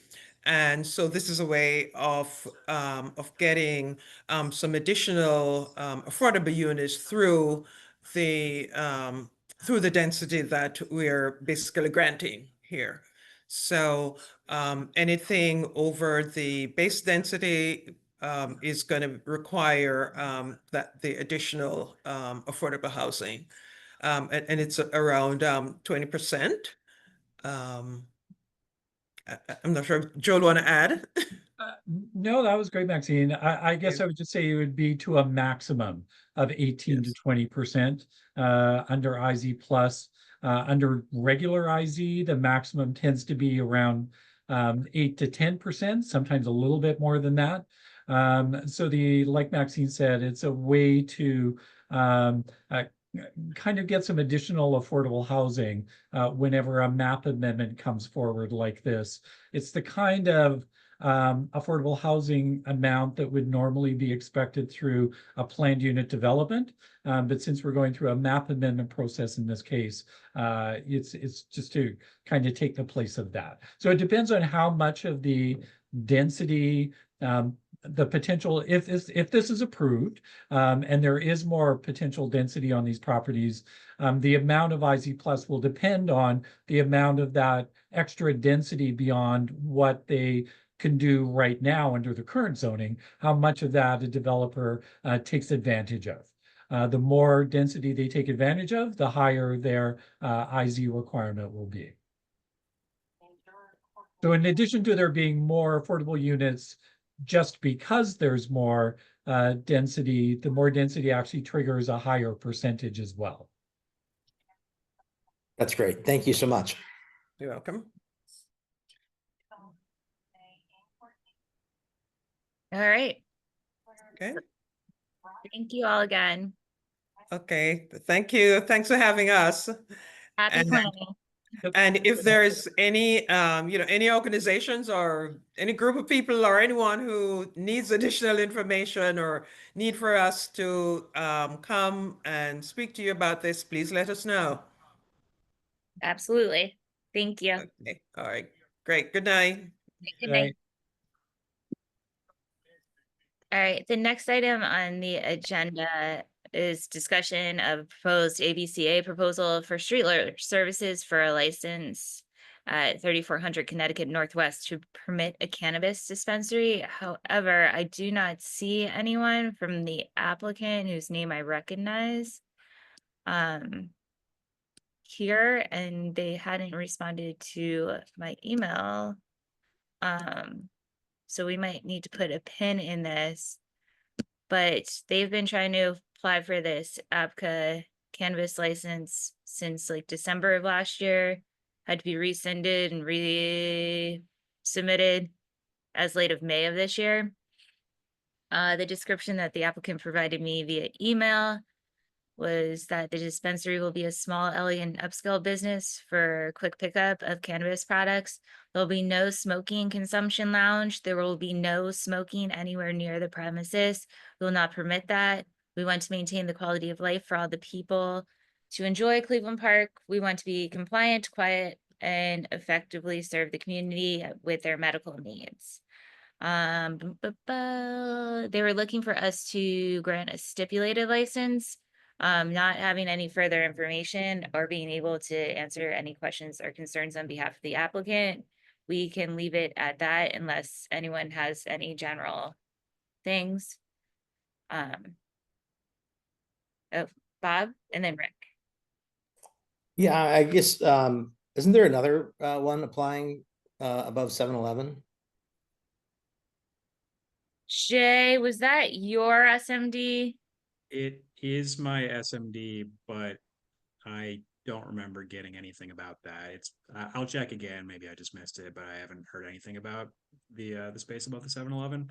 Speaker 4: And so this is a way of getting some additional affordable units through the density that we're basically granting here. So anything over the base density is going to require that the additional affordable housing, and it's around 20%. I'm not sure. Joel, want to add?
Speaker 8: No, that was great, Maxine. I guess I would just say it would be to a maximum of 18 to 20% under IZ Plus. Under regular IZ, the maximum tends to be around 8 to 10%, sometimes a little bit more than that. So like Maxine said, it's a way to kind of get some additional affordable housing whenever a map amendment comes forward like this. It's the kind of affordable housing amount that would normally be expected through a planned unit development. But since we're going through a map amendment process in this case, it's just to kind of take the place of that. So it depends on how much of the density, the potential, if this is approved, and there is more potential density on these properties, the amount of IZ Plus will depend on the amount of that extra density beyond what they can do right now under the current zoning, how much of that a developer takes advantage of. The more density they take advantage of, the higher their IZ requirement will be. So in addition to there being more affordable units, just because there's more density, the more density actually triggers a higher percentage as well.
Speaker 2: That's great. Thank you so much.
Speaker 4: You're welcome.
Speaker 1: All right.
Speaker 4: Okay.
Speaker 1: Thank you all again.
Speaker 4: Okay. Thank you. Thanks for having us.
Speaker 1: Happy
Speaker 4: And-
Speaker 1: planning.
Speaker 4: And if there's any, any organizations or any group of people or anyone who needs additional information or need for us to come and speak to you about this, please let us know.
Speaker 1: Absolutely. Thank you.
Speaker 4: Okay. All right. Great. Good night.
Speaker 1: Good night. All right, the next item on the agenda is discussion of proposed ABCA proposal for street services for a license at 3400 Connecticut Northwest to permit a cannabis dispensary. However, I do not see anyone from the applicant whose name I recognize here, and they hadn't responded to my email. So we might need to put a pin in this, but they've been trying to apply for this ABCA cannabis license since like December of last year, had to be rescinded and resubmitted as late of May of this year. The description that the applicant provided me via email was that the dispensary will be a small, elegant, upscale business for quick pickup of cannabis products. There'll be no smoking consumption lounge. There will be no smoking anywhere near the premises. We will not permit that. We want to maintain the quality of life for all the people to enjoy Cleveland Park. We want to be compliant, quiet, and effectively serve the community with their medical needs. They were looking for us to grant a stipulated license. Not having any further information or being able to answer any questions or concerns on behalf of the applicant, we can leave it at that unless anyone has any general things. Oh, Bob and then Rick.
Speaker 2: Yeah, I guess, isn't there another one applying above 7-Eleven?
Speaker 1: Jay, was that your SMD?
Speaker 3: It is my SMD, but I don't remember getting anything about that. It's I'll check again. Maybe I just missed it, but I haven't heard anything about the space above the 7-Eleven.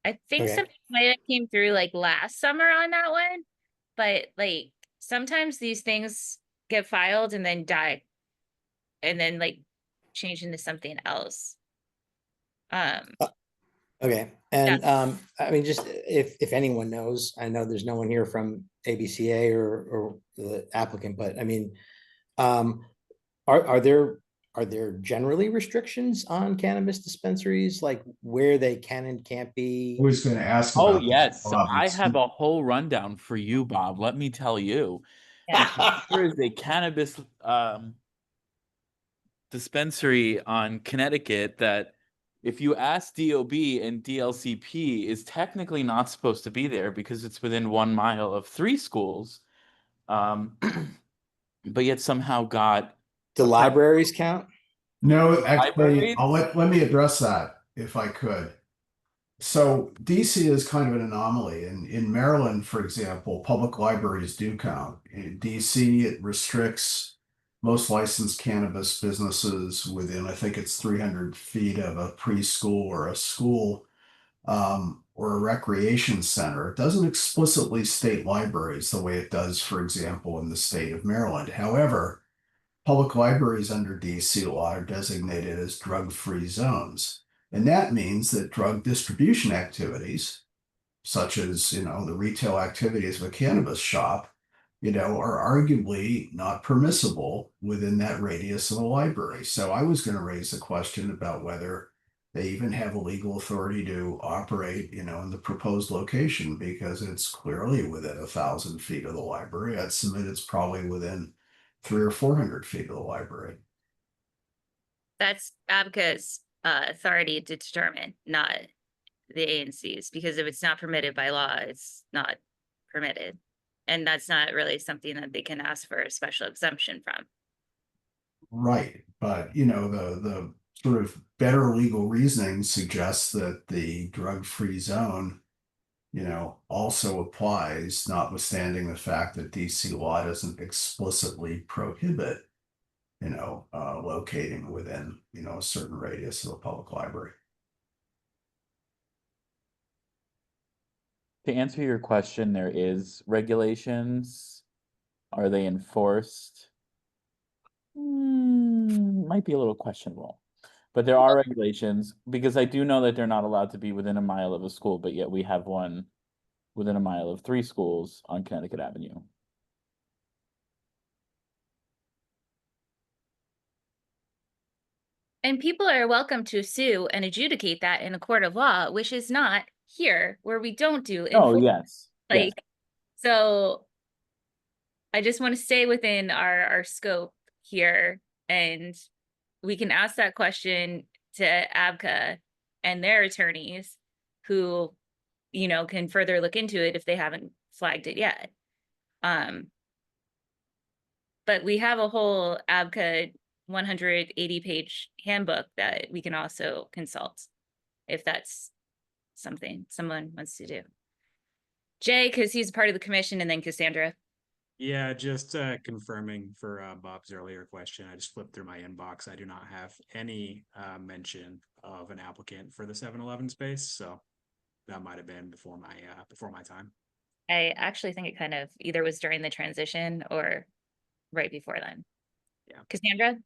Speaker 1: I think
Speaker 2: Okay.
Speaker 1: something might have came through like last summer on that one, but like sometimes these things get filed and then die and then like change into something else.
Speaker 2: Okay, and I mean, just if anyone knows, I know there's no one here from ABCA or the applicant, but I mean, are there generally restrictions on cannabis dispensaries, like where they can and can't be?
Speaker 5: I was going to ask
Speaker 9: Oh,
Speaker 5: about that,
Speaker 9: yes,
Speaker 5: Bob.
Speaker 9: I have a whole rundown for you, Bob. Let me tell you. There is a cannabis dispensary on Connecticut that if you ask DOB and DLCP is technically not supposed to be there because it's within 1 mile of 3 schools. But yet somehow got
Speaker 2: Do libraries count?
Speaker 5: No, actually,
Speaker 9: Libraries?
Speaker 5: let me address that if I could. So DC is kind of an anomaly. In Maryland, for example, public libraries do count. In DC, it restricts most licensed cannabis businesses within, I think it's 300 feet of a preschool or a school or a recreation center. It doesn't explicitly state libraries the way it does, for example, in the state of Maryland. However, public libraries under DC law are designated as drug-free zones. And that means that drug distribution activities, such as, the retail activities of a cannabis shop, are arguably not permissible within that radius of a library. So I was going to raise the question about whether they even have a legal authority to operate, in the proposed location, because it's clearly within 1,000 feet of the library. I'd submit it's probably within 300 or 400 feet of the library.
Speaker 1: That's ABCA's authority to determine, not the ANC's, because if it's not permitted by law, it's not permitted. And that's not really something that they can ask for a special exemption from.
Speaker 5: Right, but you know, the sort of better legal reasoning suggests that the drug-free zone, you know, also applies, notwithstanding the fact that DC law doesn't explicitly prohibit, you know, locating within, you know, a certain radius of a public library.
Speaker 9: To answer your question, there is regulations. Are they enforced? Might be a little questionable, but there are regulations, because I do know that they're not allowed to be within a mile of a school, but yet we have one within a mile of 3 schools on Connecticut Avenue.
Speaker 1: And people are welcome to sue and adjudicate that in a court of law, which is not here, where we don't do
Speaker 9: Oh,
Speaker 1: enforcement.
Speaker 9: yes. Yes.
Speaker 1: Like, so I just want to stay within our scope here, and we can ask that question to ABCA and their attorneys, who, you know, can further look into it if they haven't flagged it yet. But we have a whole ABCA 180-page handbook that we can also consult if that's something someone wants to do. Jay, because he's part of the commission, and then Cassandra.
Speaker 3: Yeah, just confirming for Bob's earlier question. I just flipped through my inbox. I do not have any mention of an applicant for the 7-Eleven space, so that might have been before my time.
Speaker 1: I actually think it kind of either was during the transition or right before then.
Speaker 3: Yeah.
Speaker 1: Cassandra?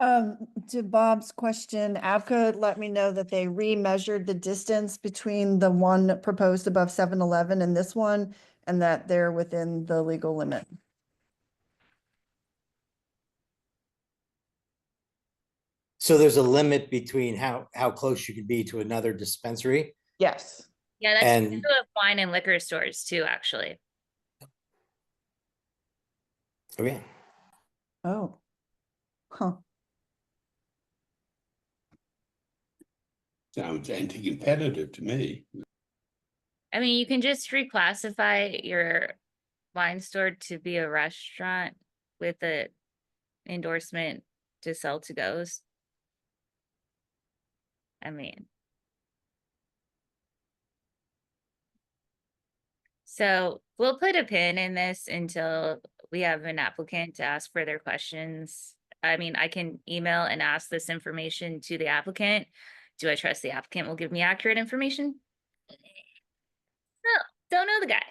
Speaker 10: To Bob's question, ABCA let me know that they remeasured the distance between the one proposed above 7-Eleven and this one, and that they're within the legal limit.
Speaker 2: So there's a limit between how close you could be to another dispensary.
Speaker 10: Yes.
Speaker 1: Yeah, that's
Speaker 2: And-
Speaker 1: true of wine and liquor stores too, actually.
Speaker 2: Okay.
Speaker 10: Oh. Huh.
Speaker 7: Sounds anti-competitive to me.
Speaker 1: I mean, you can just reclassify your wine store to be a restaurant with a endorsement to sell to goes. I mean. So we'll put a pin in this until we have an applicant to ask further questions. I mean, I can email and ask this information to the applicant. Do I trust the applicant will give me accurate information? No, don't know the guy.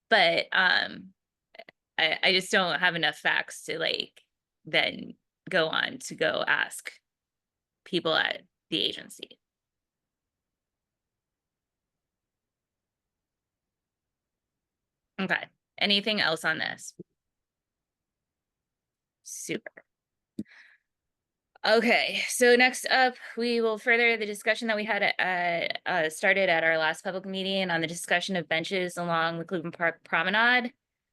Speaker 1: But I just don't have enough facts to like then go on to go ask people at the agency. Okay, anything else on this? Super. Okay, so next up, we will further the discussion that we had started at our last public meeting on the discussion of benches along the Cleveland Park Promenade.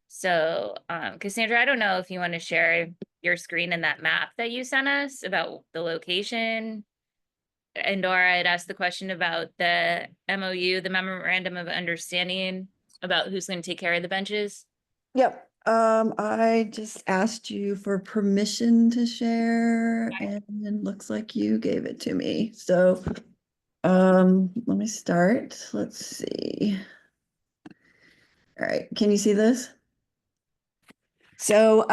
Speaker 1: So, Cassandra, I don't know if you want to share your screen and that map that you sent us about the location. And Dora had asked the question about the MOU, the Memorandum of Understanding, about who's going to take care of the benches.
Speaker 10: Yep. I just asked you for permission to share, and it looks like you gave it to me. So, let me start. Let's see. All right, can you see this? So,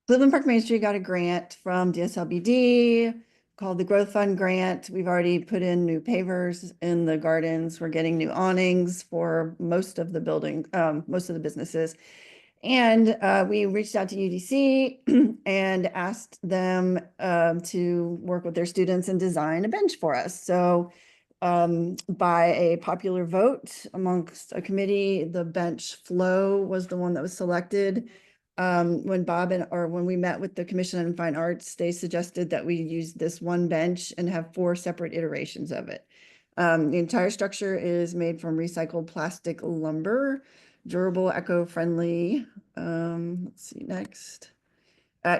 Speaker 10: Cleveland Park Main Street got a grant from DSLBD called the Growth Fund Grant. We've already put in new pavers in the gardens. We're getting new awnings for most of the building, most of the businesses. And we reached out to UDC and asked them to work with their students and design a bench for us. So by a popular vote amongst a committee, the bench flow was the one that was selected. When we met with the Commission on Fine Arts, they suggested that we use this one bench and have 4 separate iterations of it. The entire structure is made from recycled plastic lumber, durable, eco-friendly. Let's see next.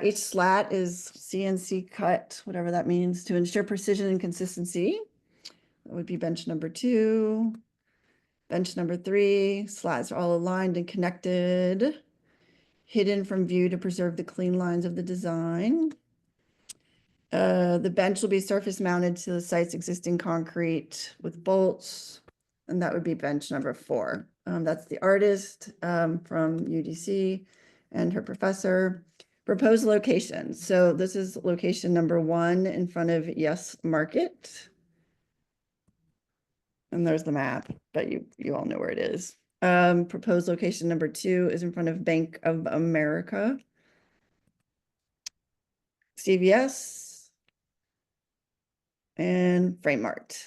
Speaker 10: Each slat is CNC cut, whatever that means, to ensure precision and consistency. That would be bench number 2. Bench number 3, slats are all aligned and connected, hidden from view to preserve the clean lines of the design. The bench will be surface mounted to the site's existing concrete with bolts, and that would be bench number 4. That's the artist from UDC and her professor. Proposed location. So this is location number 1 in front of Yes Market. And there's the map, but you all know where it is. Proposed location number 2 is in front of Bank of America. CVS and Frame Mart.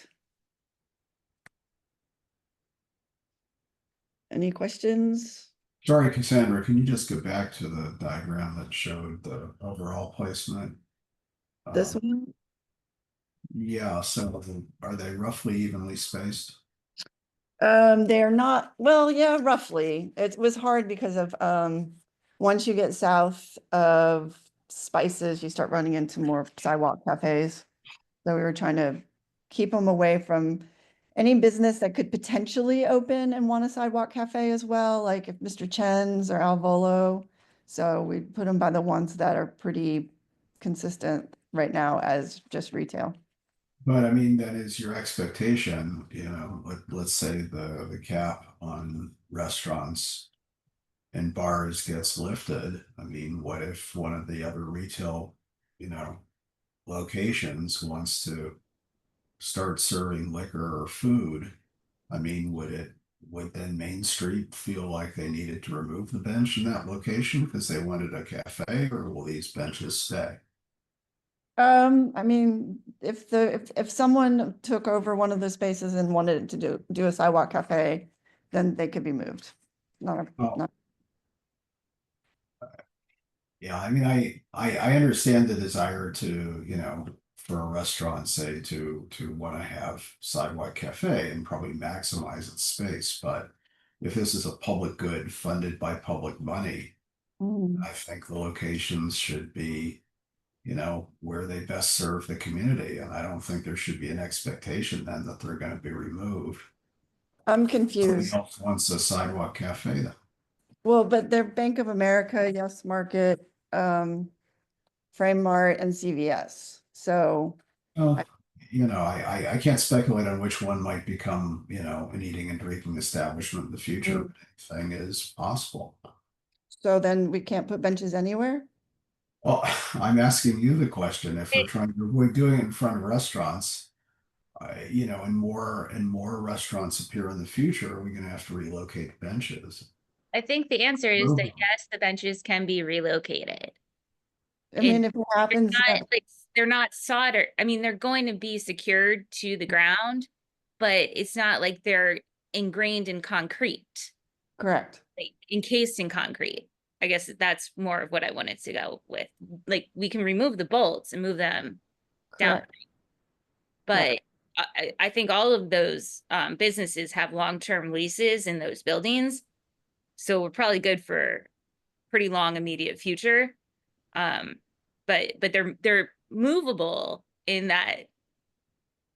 Speaker 10: Any questions?
Speaker 5: Sorry, Cassandra, can you just go back to the diagram that showed the overall placement?
Speaker 10: This one?
Speaker 5: Yeah, so are they roughly evenly spaced?
Speaker 10: They're not, well, yeah, roughly. It was hard because of once you get south of Spices, you start running into more sidewalk cafes. So we were trying to keep them away from any business that could potentially open and want a sidewalk cafe as well, like if Mr. Chen's or Alvolo. So we put them by the ones that are pretty consistent right now as just retail.
Speaker 5: But I mean, that is your expectation, you know, let's say the cap on restaurants and bars gets lifted. I mean, what if one of the other retail, you know, locations wants to start serving liquor or food? I mean, would then Main Street feel like they needed to remove the bench in that location because they wanted a cafe, or will these benches stay?
Speaker 10: I mean, if someone took over one of the spaces and wanted to do a sidewalk cafe, then they could be moved.
Speaker 5: Oh. Yeah, I mean, I understand the desire to, you know, for a restaurant, say, to want to have sidewalk cafe and probably maximize its space, but if this is a public good funded by public money, I think the locations should be, you know, where they best serve the community, and I don't think there should be an expectation then that they're going to be removed.
Speaker 10: I'm
Speaker 5: Somebody
Speaker 10: confused.
Speaker 5: else wants a sidewalk cafe then.
Speaker 10: Well, but they're Bank of America, Yes Market, Frame Mart, and CVS. So
Speaker 5: Well, you know, I can't speculate on which one might become, you know, an eating and drinking establishment in the future. But anything is possible.
Speaker 10: so then we can't put benches anywhere?
Speaker 5: Well, I'm asking you the question. If we're trying to avoid doing it in front of restaurants, you know, and more restaurants appear in the future, are we going to have to relocate benches?
Speaker 1: I think the answer is that
Speaker 5: Move them.
Speaker 1: yes, the benches can be relocated.
Speaker 10: I mean, if it happens,
Speaker 1: Not, like, they're not soldered. I mean, they're going to be secured to the ground, but it's not like they're ingrained in concrete,
Speaker 10: correct.
Speaker 1: like encased in concrete. I guess that's more of what I wanted to go with. Like, we can remove the bolts and move them down.
Speaker 10: Correct.
Speaker 1: But I think all of those businesses have long-term leases in those buildings. So we're probably good for pretty long immediate future. But they're movable in that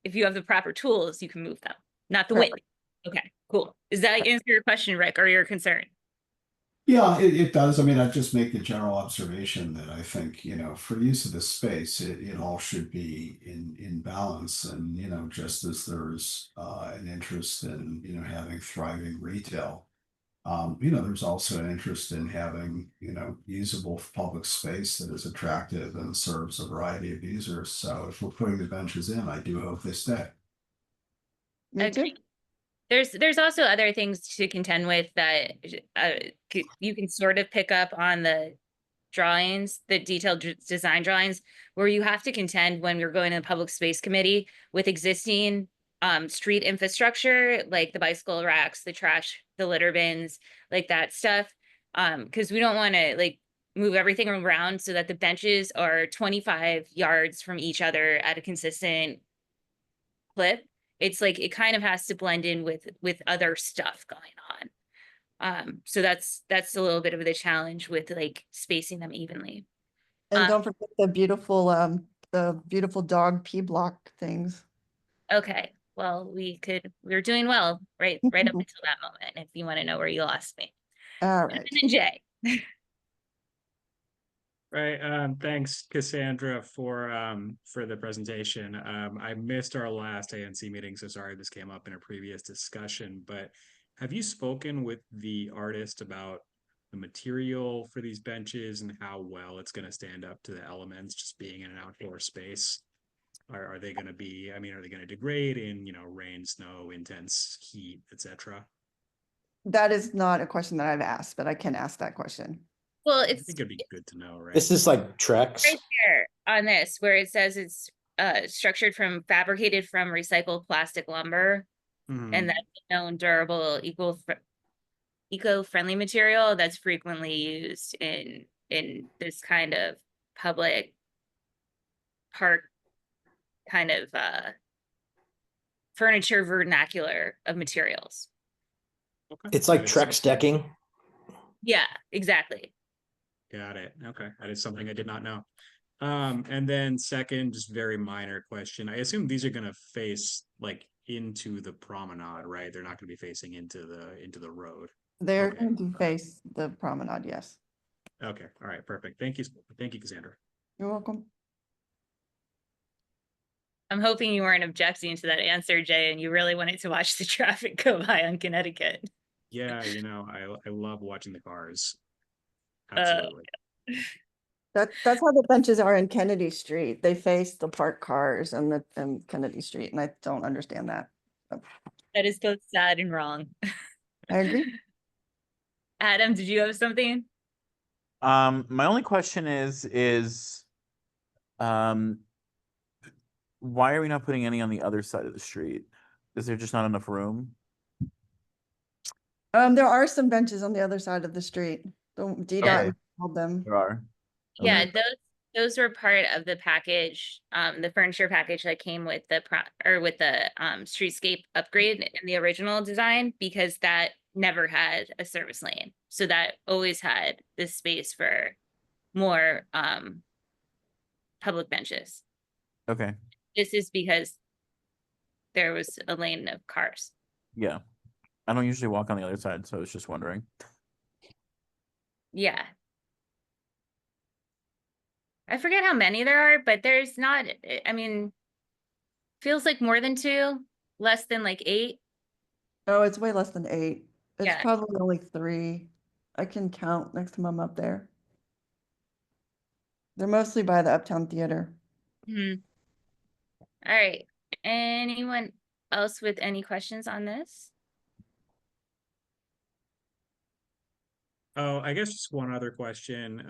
Speaker 1: if you have the proper tools, you can move them, not the width. Okay, cool. Does that answer your question, Rick, or your concern?
Speaker 5: Yeah, it does. I mean, I just make the general observation that I think, you know, for use of the space, it all should be in balance. And, you know, just as there's an interest in, you know, having thriving retail, you know, there's also an interest in having, you know, usable public space that is attractive and serves a variety of users. So if we're putting the benches in, I do hope they stay.
Speaker 10: Me too.
Speaker 1: Okay. There's also other things to contend with that you can sort of pick up on the drawings, the detailed design drawings, where you have to contend when you're going to the public space committee with existing street infrastructure, like the bicycle racks, the trash, the litter bins, like that stuff. Because we don't want to like move everything around so that the benches are 25 yards from each other at a consistent clip. It's like it kind of has to blend in with other stuff going on. So that's a little bit of the challenge with like spacing them evenly.
Speaker 10: And don't forget the beautiful dog P block things.
Speaker 1: Okay. well, we were doing well, right up until that moment, if you want to know where you lost me.
Speaker 10: All
Speaker 1: And
Speaker 10: right.
Speaker 1: then Jay.
Speaker 3: Right. Thanks, Cassandra, for the presentation. I missed our last ANC meeting, so sorry this came up in a previous discussion, but have you spoken with the artist about the material for these benches and how well it's going to stand up to the elements just being in an outdoor space? Are they going to be, I mean, are they going to degrade in, rain, snow, intense heat, etc.?
Speaker 10: That is not a question that I've asked, but I can ask that question.
Speaker 1: Well,
Speaker 3: I
Speaker 1: it's
Speaker 3: think it'd be good to know, right?
Speaker 2: This is like Trex.
Speaker 1: right there on this where it says it's structured from fabricated from recycled plastic lumber,
Speaker 3: Mhm.
Speaker 1: and that's a known durable, eco-friendly material that's frequently used in this kind of public park kind of furniture vernacular of materials.
Speaker 3: Okay.
Speaker 2: It's like
Speaker 3: That is
Speaker 2: Trex decking.
Speaker 1: Yeah, exactly.
Speaker 3: Got it. Okay. That is something I did not know. And then second, just very minor question. I assume these are gonna face like into the promenade, right? They're not gonna be facing into the road.
Speaker 10: They're
Speaker 3: Okay.
Speaker 10: going to face the promenade, yes.
Speaker 3: Okay. All right. Perfect. Thank you. Thank you, Cassandra.
Speaker 10: You're welcome.
Speaker 1: I'm hoping you weren't objecting to that answer, Jay, and you really wanted to watch the traffic go by on Connecticut.
Speaker 3: Yeah, I love watching the cars. Absolutely.
Speaker 10: That's how the benches are in Kennedy Street. They face the parked cars and Kennedy Street, and I don't understand that.
Speaker 1: That is both sad and wrong.
Speaker 10: I agree.
Speaker 1: Adam, did you have something?
Speaker 9: My only question is why are we not putting any on the other side of the street? Is there just not enough room?
Speaker 10: There are some benches on the other side of the street. The DDOT
Speaker 9: Okay.
Speaker 10: called them.
Speaker 9: There are.
Speaker 1: Yeah,
Speaker 9: Okay.
Speaker 1: those were part of the package, the furniture package that came with the streetscape upgrade in the original design, because that never had a service lane. So that always had this space for more public benches.
Speaker 9: Okay.
Speaker 1: This is because there was a lane of cars.
Speaker 9: Yeah. I don't usually walk on the other side, so I was just wondering.
Speaker 1: Yeah. I forget how many there are, but there's not, I mean, feels like more than 2, less than like 8.
Speaker 10: Oh, it's way less than 8. It's
Speaker 1: Yeah.
Speaker 10: probably only 3. I can count next time I'm up there. They're mostly by the Uptown Theater.
Speaker 1: All right. Anyone else with any questions on this?
Speaker 3: Oh, I guess just one other question.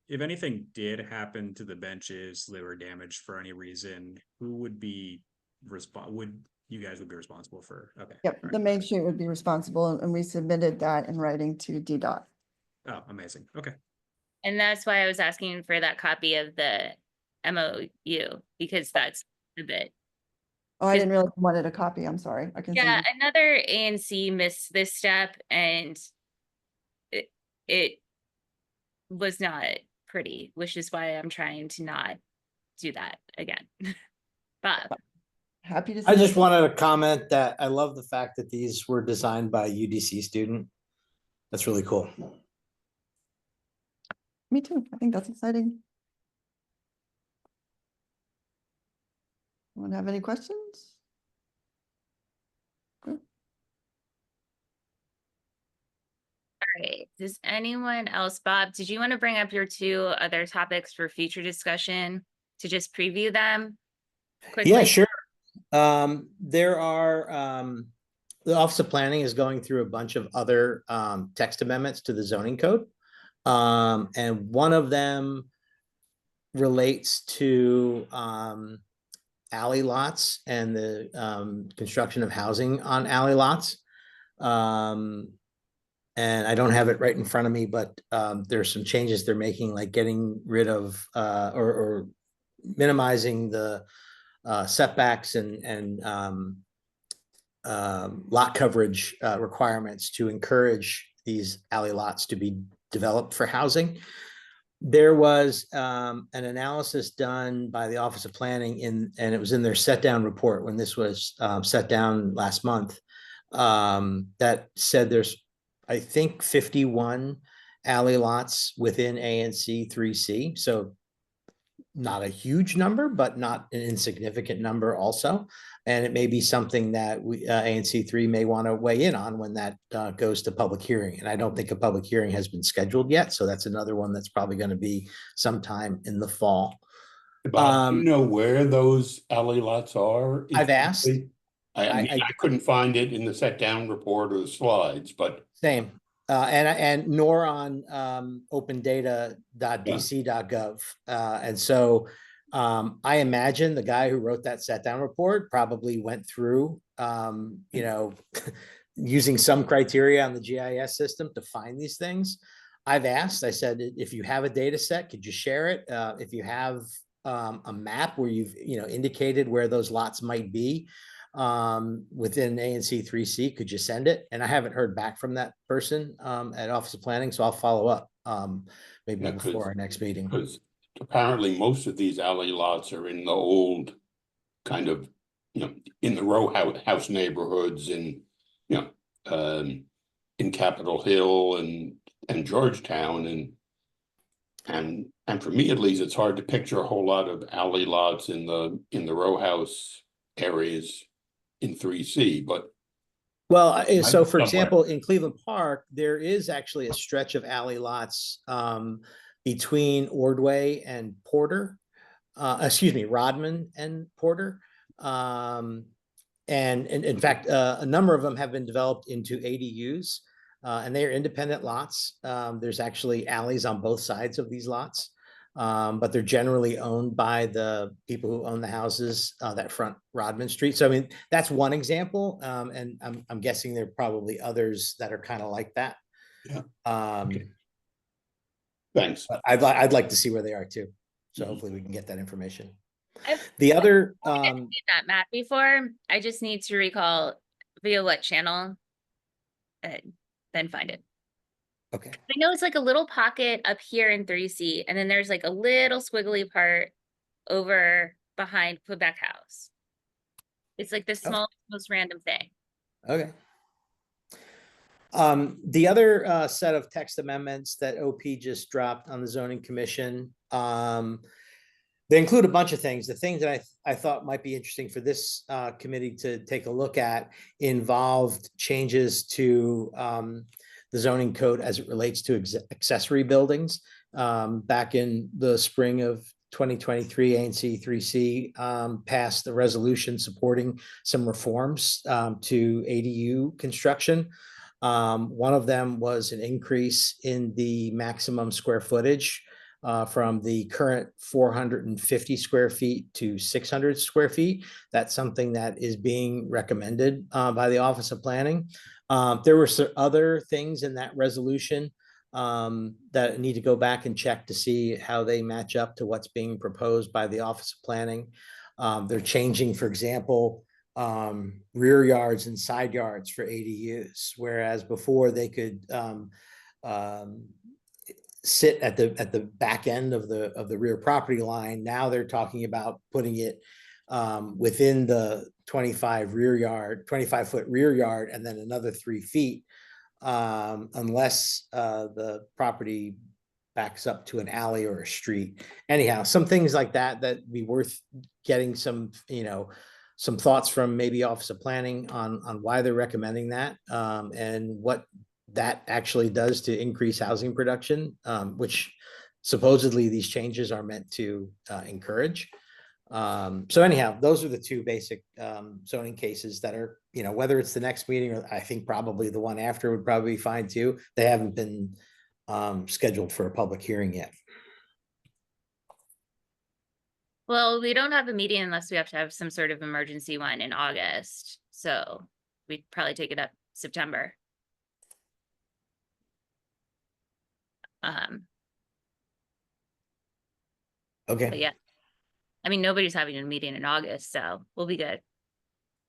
Speaker 3: If anything did happen to the benches, they were damaged for any reason, who would be you guys would be responsible for? Okay.
Speaker 10: Yep,
Speaker 3: All
Speaker 10: the
Speaker 3: right.
Speaker 10: Main Street would be responsible, and we submitted that in writing to DDOT.
Speaker 3: Oh, amazing. Okay.
Speaker 1: And that's why I was asking for that copy of the MOU, because that's a bit.
Speaker 10: Oh, I didn't realize you wanted a copy. I'm sorry. I can send
Speaker 1: Yeah,
Speaker 10: you.
Speaker 1: another ANC missed this step, and it was not pretty, which is why I'm trying to not do that again. Bob.
Speaker 10: Happy to.
Speaker 2: I
Speaker 10: send
Speaker 2: just
Speaker 10: it.
Speaker 2: wanted to comment that I love the fact that these were designed by a UDC student. That's really cool.
Speaker 10: Me too. I think that's exciting. Anyone have any questions? Good.
Speaker 1: All right. Does anyone else, Bob, did you want to bring up your 2 other topics for future discussion to just preview them quickly?
Speaker 2: Yeah, sure. There are the Office of Planning is going through a bunch of other text amendments to the zoning code. And one of them relates to alley lots and the construction of housing on alley lots. And I don't have it right in front of me, but there's some changes they're making, like getting rid of or minimizing the setbacks and lot coverage requirements to encourage these alley lots to be developed for housing. There was an analysis done by the Office of Planning and it was in their set down report when this was set down last month, that said there's, I think, 51 alley lots within ANC3C. So not a huge number, but not an insignificant number also. And it may be something that we, ANC3 may want to weigh in on when that goes to public hearing. And I don't think a public hearing has been scheduled yet. So that's another one that's probably going to be sometime in the fall.
Speaker 7: Bob, do you know where those alley lots are?
Speaker 2: I've asked.
Speaker 7: exactly? I mean, I couldn't find it in the set down report or the slides, but
Speaker 2: Same. And nor on opendata.dc.gov. And so I imagine the guy who wrote that set down report probably went through, you know, using some criteria on the GIS system to find these things. I've asked, I said, if you have a data set, could you share it? If you have a map where you've, you know, indicated where those lots might be, within ANC3C, could you send it? And I haven't heard back from that person at Office of Planning, so I'll follow up maybe
Speaker 7: Yeah,
Speaker 2: before our next meeting.
Speaker 7: because apparently most of these alley lots are in the old kind of, you know, in the row house neighborhoods in, you know, in Capitol Hill and Georgetown, and for me at least, it's hard to picture a whole lot of alley lots in the row house areas in 3C, but
Speaker 2: Well, so for
Speaker 7: somewhere.
Speaker 2: example, in Cleveland Park, there is actually a stretch of alley lots between Ordway and Porter, excuse me, Rodman and Porter. And in fact, a number of them have been developed into ADUs, and they are independent lots. There's actually alleys on both sides of these lots. But they're generally owned by the people who own the houses that front Rodman Street. So I mean, that's one example, and I'm guessing there are probably others that are kind of like that.
Speaker 7: Yeah.
Speaker 2: Okay.
Speaker 7: Thanks.
Speaker 2: But I'd like to see where they are too. So hopefully we can get that information. The other
Speaker 1: I've seen that map before. I just need to recall via what channel, then find it.
Speaker 2: Okay.
Speaker 1: I know it's like a little pocket up here in 3C, and then there's like a little squiggly part over behind Quebec House. It's like the smallest, most random thing.
Speaker 2: Okay. The other set of text amendments that OP just dropped on the zoning commission, they include a bunch of things. The things that I thought might be interesting for this committee to take a look at involved changes to the zoning code as it relates to accessory buildings. Back in the spring of 2023, ANC3C passed a resolution supporting some reforms to ADU construction. One of them was an increase in the maximum square footage from the current 450 square feet to 600 square feet. That's something that is being recommended by the Office of Planning. There were some other things in that resolution that need to go back and check to see how they match up to what's being proposed by the Office of Planning. They're changing, for example, rear yards and side yards for ADUs, whereas before they could sit at the back end of the rear property line. Now they're talking about putting it within the 25 foot rear yard, and then another 3 feet, unless the property backs up to an alley or a street. Anyhow, some things like that be worth getting some, you know, some thoughts from maybe Office of Planning on why they're recommending that, and what that actually does to increase housing production, which supposedly these changes are meant to encourage. So anyhow, those are the two basic zoning cases that are, you know, whether it's the next meeting or I think probably the one after would probably be fine too. They haven't been scheduled for a public hearing yet.
Speaker 1: Well, we don't have a meeting unless we have to have some sort of emergency one in August. So we'd probably take it up September.
Speaker 2: Okay.
Speaker 1: But yeah, I mean, nobody's having a meeting in August, so we'll be good.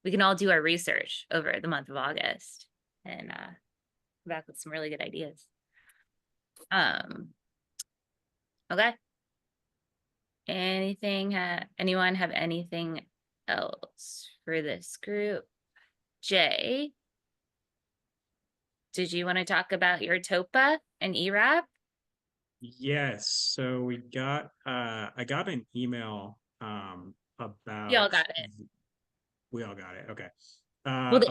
Speaker 1: We can all do our research over the month of August and come back with some really good ideas. Okay. Anyone have anything else for this group? Jay, did you want to talk about your TOPA and ERAP?
Speaker 3: Yes, so we got I got an email about
Speaker 1: We all got it.
Speaker 3: we all got it. Okay.
Speaker 1: Well,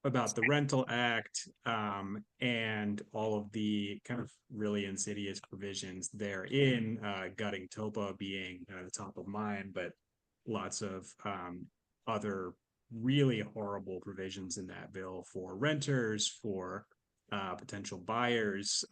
Speaker 3: About the rental act and all of the kind of really insidious provisions therein, gutting TOPA being the top of mind, but lots of other really horrible provisions in that bill for renters, for potential buyers,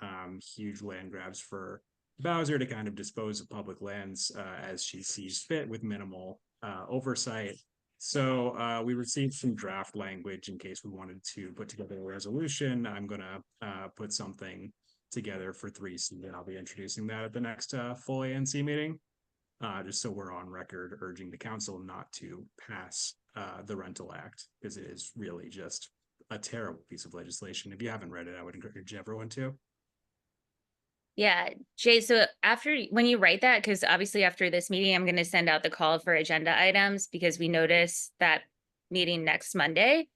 Speaker 3: huge land grabs for Bowser to kind of dispose of public lands as she sees fit with minimal oversight. So we received some draft language in case we wanted to put together a resolution. I'm gonna put something together for 3C, and I'll be introducing that at the next full ANC meeting. Just so we're on record urging the council not to pass the Rental Act, because it is really just a terrible piece of legislation. If you haven't read it, I would encourage everyone to.
Speaker 1: yeah, Jay, so when you write that, because obviously after this meeting, I'm going to send out the call for agenda items because we notice that meeting next Monday.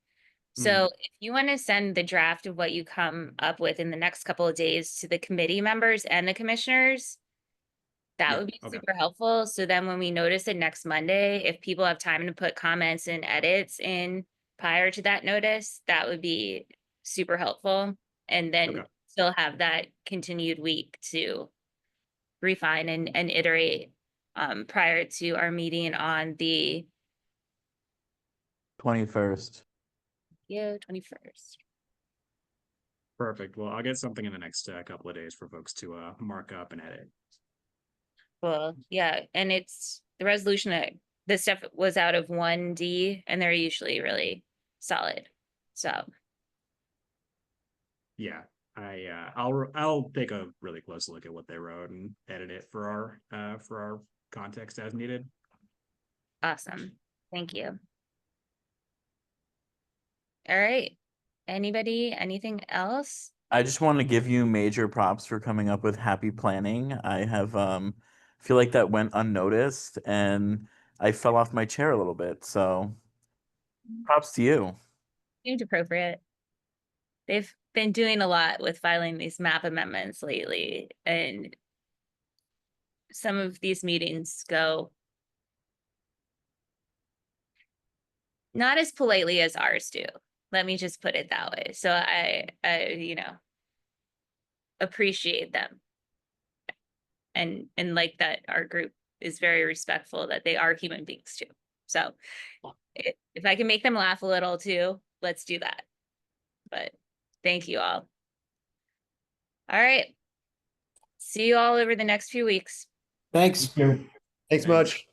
Speaker 1: So if you want to send the draft of what you come up with in the next couple of days to the committee members and the commissioners, that
Speaker 3: Yeah,
Speaker 1: would be
Speaker 3: okay.
Speaker 1: super helpful. So then when we notice it next Monday, if people have time to put comments and edits in prior to that notice, that would be super helpful. And then
Speaker 3: Okay.
Speaker 1: still have that continued week to refine and iterate prior to our meeting on the
Speaker 9: 21st.
Speaker 1: 21st.
Speaker 3: Perfect. Well, I'll get something in the next couple of days for folks to mark up and edit.
Speaker 1: Well, yeah, and it's the resolution that this stuff was out of 1D and they're usually really solid. So
Speaker 3: Yeah, I'll take a really close look at what they wrote and edit it for our context as needed.
Speaker 1: awesome. Thank you. All right. Anybody, anything else?
Speaker 9: I just want to give you major props for coming up with happy planning. I have feel like that went unnoticed and I fell off my chair a little bit. So props to you.
Speaker 1: Seemed appropriate. They've been doing a lot with filing these map amendments lately, and some of these meetings go not as politely as ours do. Let me just put it that way. So I appreciate them. And like that our group is very respectful that they are human beings too. So if I can make them laugh a little too, let's do that. But thank you all. All right. See you all over the next few weeks.
Speaker 2: Thanks.
Speaker 5: Thanks much.